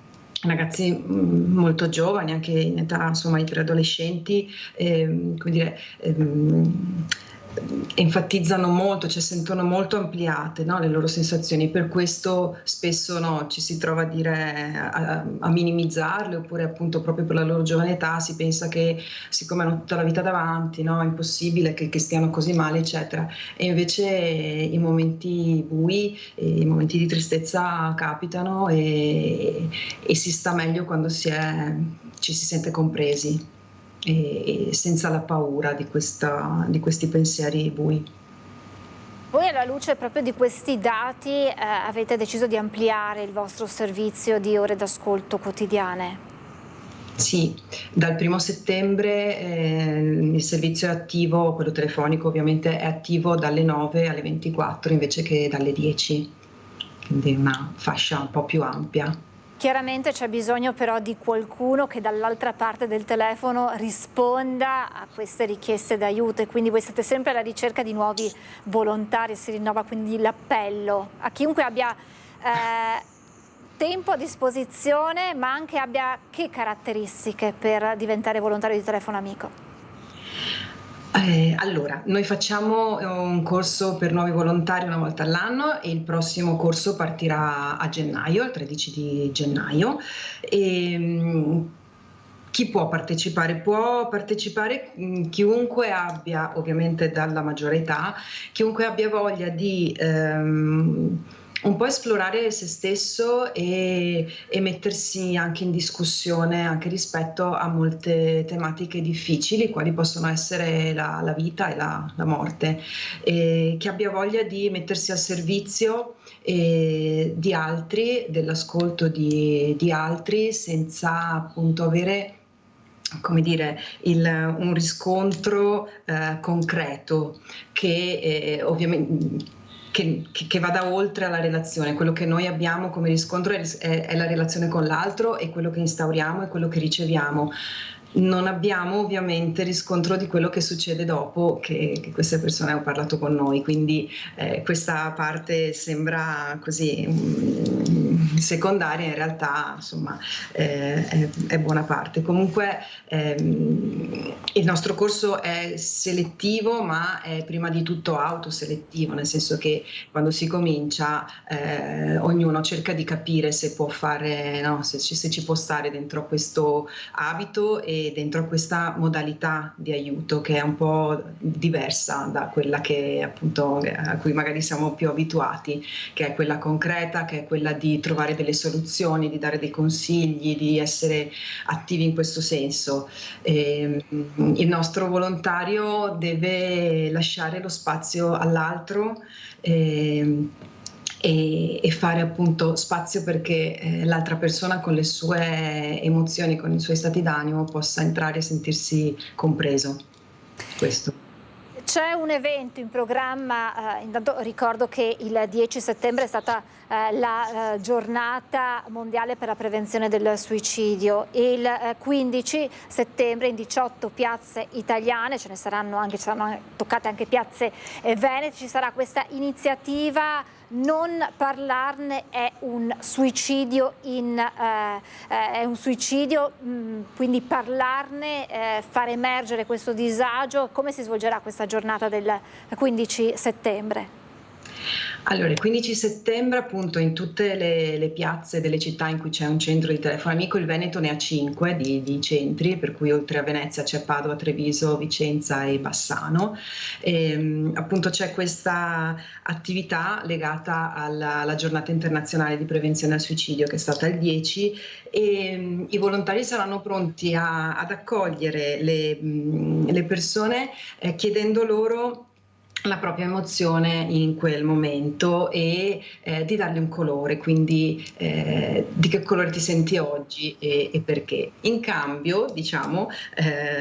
Ragazzi molto giovani, anche in età insomma i preadolescenti, enfatizzano molto, cioè sentono molto ampliate, no, le loro sensazioni, per questo spesso ci si trova a dire a minimizzarle, oppure appunto proprio per la loro giovane età si pensa che siccome hanno tutta la vita davanti, no, è impossibile che stiano così male, eccetera, e invece i momenti bui, i momenti di tristezza capitano e si sta meglio quando ci si sente compresi e senza la paura di questi pensieri bui. Voi, alla luce proprio di questi dati, avete deciso di ampliare il vostro servizio di ore d'ascolto quotidiane? Sì, dal 1° settembre il servizio è attivo, quello telefonico ovviamente è attivo dalle 9 alle 24 invece che dalle 10, quindi una fascia un po' più ampia. Chiaramente c'è bisogno però di qualcuno che dall'altra parte del telefono risponda a queste richieste d'aiuto, e quindi voi siete sempre alla ricerca di nuovi volontari. Si rinnova quindi l'appello a chiunque abbia tempo a disposizione, ma anche abbia che caratteristiche per diventare volontario di Telefono Amico. Allora, noi facciamo un corso per nuovi volontari una volta all'anno e il prossimo corso partirà a gennaio, il 13 di gennaio. Chi può partecipare? Può partecipare chiunque abbia, ovviamente dalla maggiore età, chiunque abbia voglia di un po' esplorare se stesso e mettersi anche in discussione anche rispetto a molte tematiche difficili, quali possono essere la vita e la morte, e che abbia voglia di mettersi al servizio di altri, dell'ascolto di altri, senza appunto avere, come dire, un riscontro concreto che ovviamente che vada oltre alla relazione. Quello che noi abbiamo come riscontro è la relazione con l'altro, e quello che instauriamo e quello che riceviamo. Non abbiamo ovviamente riscontro di quello che succede dopo che queste persone hanno parlato con noi, quindi questa parte sembra così secondaria, in realtà insomma è buona parte. Comunque il nostro corso è selettivo, ma è prima di tutto autoselettivo, nel senso che quando si comincia ognuno cerca di capire se può fare, no, se ci può stare dentro a questo abito e dentro a questa modalità di aiuto, che è un po' diversa da quella che appunto a cui magari siamo più abituati, che è quella concreta, che è quella di trovare delle soluzioni, di dare dei consigli, di essere attivi in questo senso. Il nostro volontario deve lasciare lo spazio all'altro e fare appunto spazio perché l'altra persona, con le sue emozioni, con i suoi stati d'animo, possa entrare e sentirsi compreso. Questo. C'è un evento in programma, intanto ricordo che il 10 settembre è stata la giornata mondiale per la prevenzione del suicidio, e il 15 settembre in 18 piazze italiane, ce ne saranno anche, ci saranno toccate anche piazze venete, ci sarà questa iniziativa Non parlarne è un suicidio, quindi parlarne, far emergere questo disagio. Come si svolgerà questa giornata del 15 settembre? Allora, il 15 settembre appunto in tutte le piazze delle città in cui c'è un centro di Telefono Amico, il Veneto ne ha 5 di centri, per cui oltre a Venezia c'è Padova, Treviso, Vicenza e Bassano. Appunto c'è questa attività legata alla giornata internazionale di prevenzione al suicidio, che è stata il 10, e i volontari saranno pronti ad accogliere le persone chiedendo loro la propria emozione in quel momento e di dargli un colore, quindi di che colore ti senti oggi e perché. In cambio, diciamo,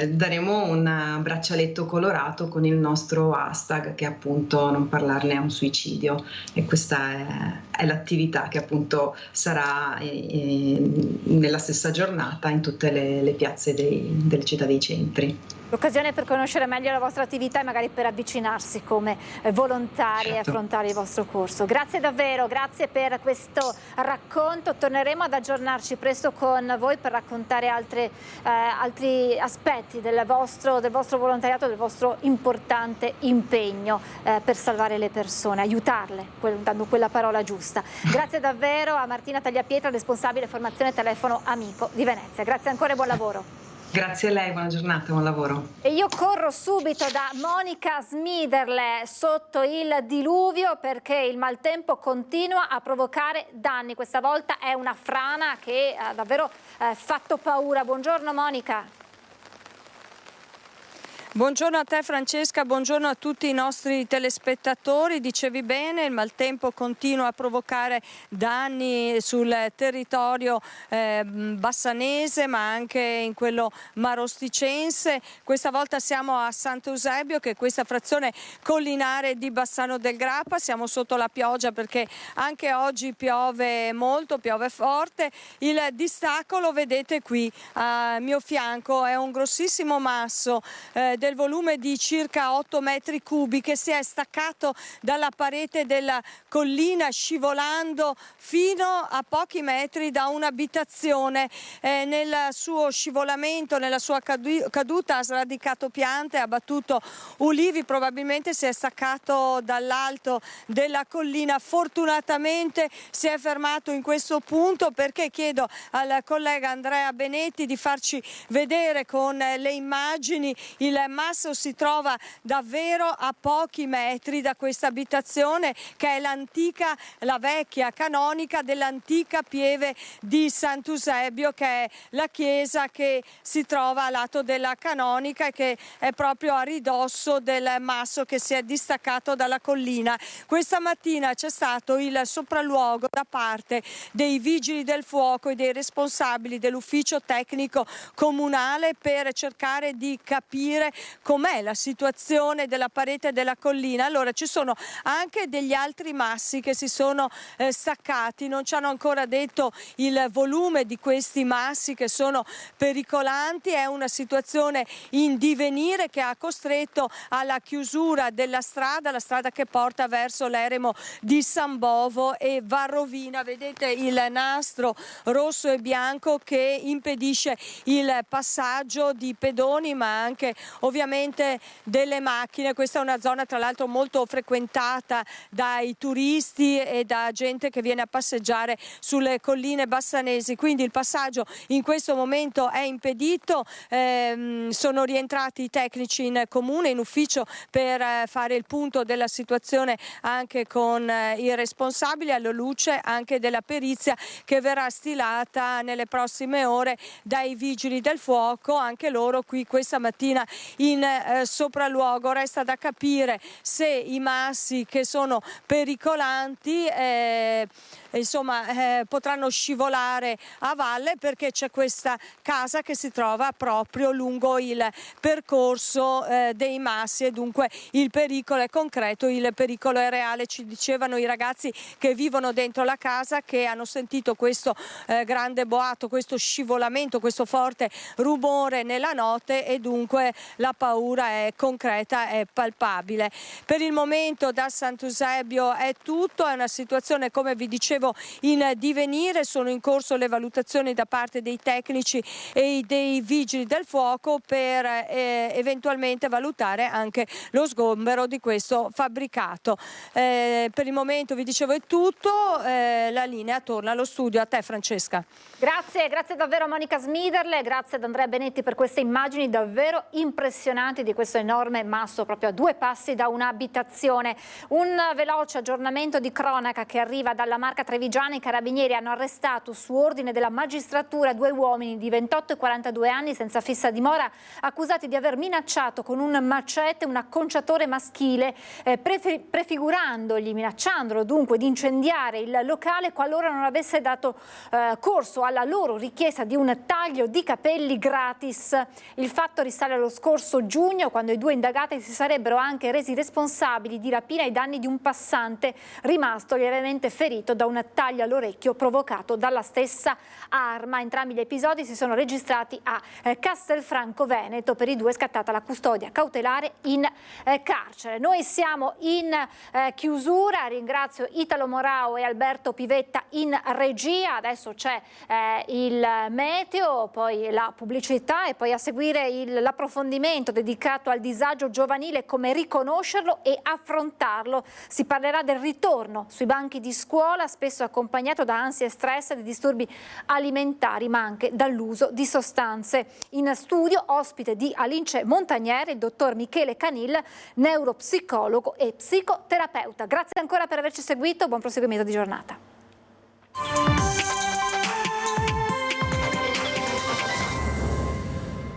daremo un braccialetto colorato con il nostro hashtag, che appunto Non parlarne è un suicidio, e questa è l'attività che appunto sarà nella stessa giornata in tutte le piazze delle città dei centri. L'occasione per conoscere meglio la vostra attività e magari per avvicinarsi. come volontari e affrontare il vostro corso. Grazie davvero, grazie per questo racconto. Torneremo ad aggiornarci presto con voi per raccontare altri aspetti del vostro volontariato, del vostro importante impegno per salvare le persone, aiutarle, dando quella parola giusta. Grazie davvero a Martina Tagliapietra, responsabile formazione Telefono Amico di Venezia. Grazie ancora e buon lavoro. Grazie a lei, buona giornata, buon lavoro. E io corro subito da Monica Smiderle sotto il diluvio perché il maltempo continua a provocare danni. Questa volta è una frana che ha davvero fatto paura. Buongiorno Monica. Buongiorno a te Francesca, buongiorno a tutti i nostri telespettatori. Dicevi bene, il maltempo continua a provocare danni sul territorio bassanese ma anche in quello marosticense. Questa volta siamo a Sant'Eusebio, che è questa frazione collinare di Bassano del Grappa. Siamo sotto la pioggia perché anche oggi piove molto, piove forte. Il distacco lo vedete qui a mio fianco, è un grossissimo masso del volume di circa 8 metri cubi che si è staccato dalla parete della collina scivolando fino a pochi metri da un'abitazione. Nel suo scivolamento, nella sua caduta ha sradicato piante, ha abbattuto ulivi, probabilmente si è staccato dall'alto della collina. Fortunatamente si è fermato in questo punto perché chiedo al collega Andrea Benetti di farci vedere con le immagini. Il masso si trova davvero a pochi metri da questa abitazione che è la vecchia canonica dell'antica pieve di Sant'Eusebio, che è la chiesa che si trova a lato della canonica e che è proprio a ridosso del masso che si è distaccato dalla collina. Questa mattina c'è stato il sopralluogo da parte dei vigili del fuoco e dei responsabili dell'ufficio tecnico comunale per cercare di capire com'è la situazione della parete della collina. Allora ci sono anche degli altri massi che si sono staccati, non ci hanno ancora detto il volume di questi massi che sono pericolanti. È una situazione in divenire che ha costretto alla chiusura della strada, la strada che porta verso l'eremo di San Bovo e Varrovina. Vedete il nastro rosso e bianco che impedisce il passaggio di pedoni ma anche ovviamente delle macchine. Questa è una zona tra l'altro molto frequentata dai turisti e da gente che viene a passeggiare sulle colline bassanesi, quindi il passaggio in questo momento è impedito. Sono rientrati i tecnici in comune, in ufficio, per fare il punto della situazione anche con i responsabili, alla luce anche della perizia che verrà stilata nelle prossime ore dai vigili del fuoco, anche loro qui questa mattina in sopralluogo. Resta da capire se i massi che sono pericolanti potranno scivolare a valle, perché c'è questa casa che si trova proprio lungo il percorso dei massi e dunque il pericolo è concreto, il pericolo è reale. Ci dicevano i ragazzi che vivono dentro la casa che hanno sentito questo grande boato, questo scivolamento, questo forte rumore nella notte e dunque la paura è concreta, è palpabile. Per il momento da Sant'Eusebio è tutto, è una situazione, come vi dicevo, in divenire. Sono in corso le valutazioni da parte dei tecnici e dei vigili del fuoco per eventualmente valutare anche lo sgombero di questo fabbricato. Per il momento vi dicevo è tutto, la linea torna allo studio. A te Francesca. Grazie davvero a Monica Smiderle, grazie ad Andrea Benetti per queste immagini davvero impressionanti di questo enorme masso proprio a 2 passi da un'abitazione. Un veloce aggiornamento di cronaca che arriva dalla Marca Trevigiana. I carabinieri hanno arrestato su ordine della magistratura 2 uomini di 28 e 42 anni senza fissa dimora, accusati di aver minacciato con un macete un acconciatore maschile, minacciandolo dunque di incendiare il locale qualora non avesse dato corso alla loro richiesta di un taglio di capelli gratis. Il fatto risale allo scorso giugno, quando i 2 indagati si sarebbero anche resi responsabili di rapina ai danni di un passante rimasto lievemente ferito da un taglio all'orecchio provocato dalla stessa arma. Entrambi gli episodi si sono registrati a Castelfranco Veneto. Per i due è scattata la custodia cautelare in carcere. Noi siamo in chiusura, ringrazio Italo Morao e Alberto Pivetta in regia. Adesso c'è il meteo, poi la pubblicità e poi a seguire l'approfondimento dedicato al disagio giovanile, come riconoscerlo e affrontarlo. Si parlerà del ritorno sui banchi di scuola, spesso accompagnato da ansia e stress e di disturbi alimentari, ma anche dall'uso di sostanze. In studio ospite di Alince Montanieri, il dottor Michele Canil, neuropsicologo e psicoterapeuta. Grazie ancora per averci seguito, buon proseguimento di giornata.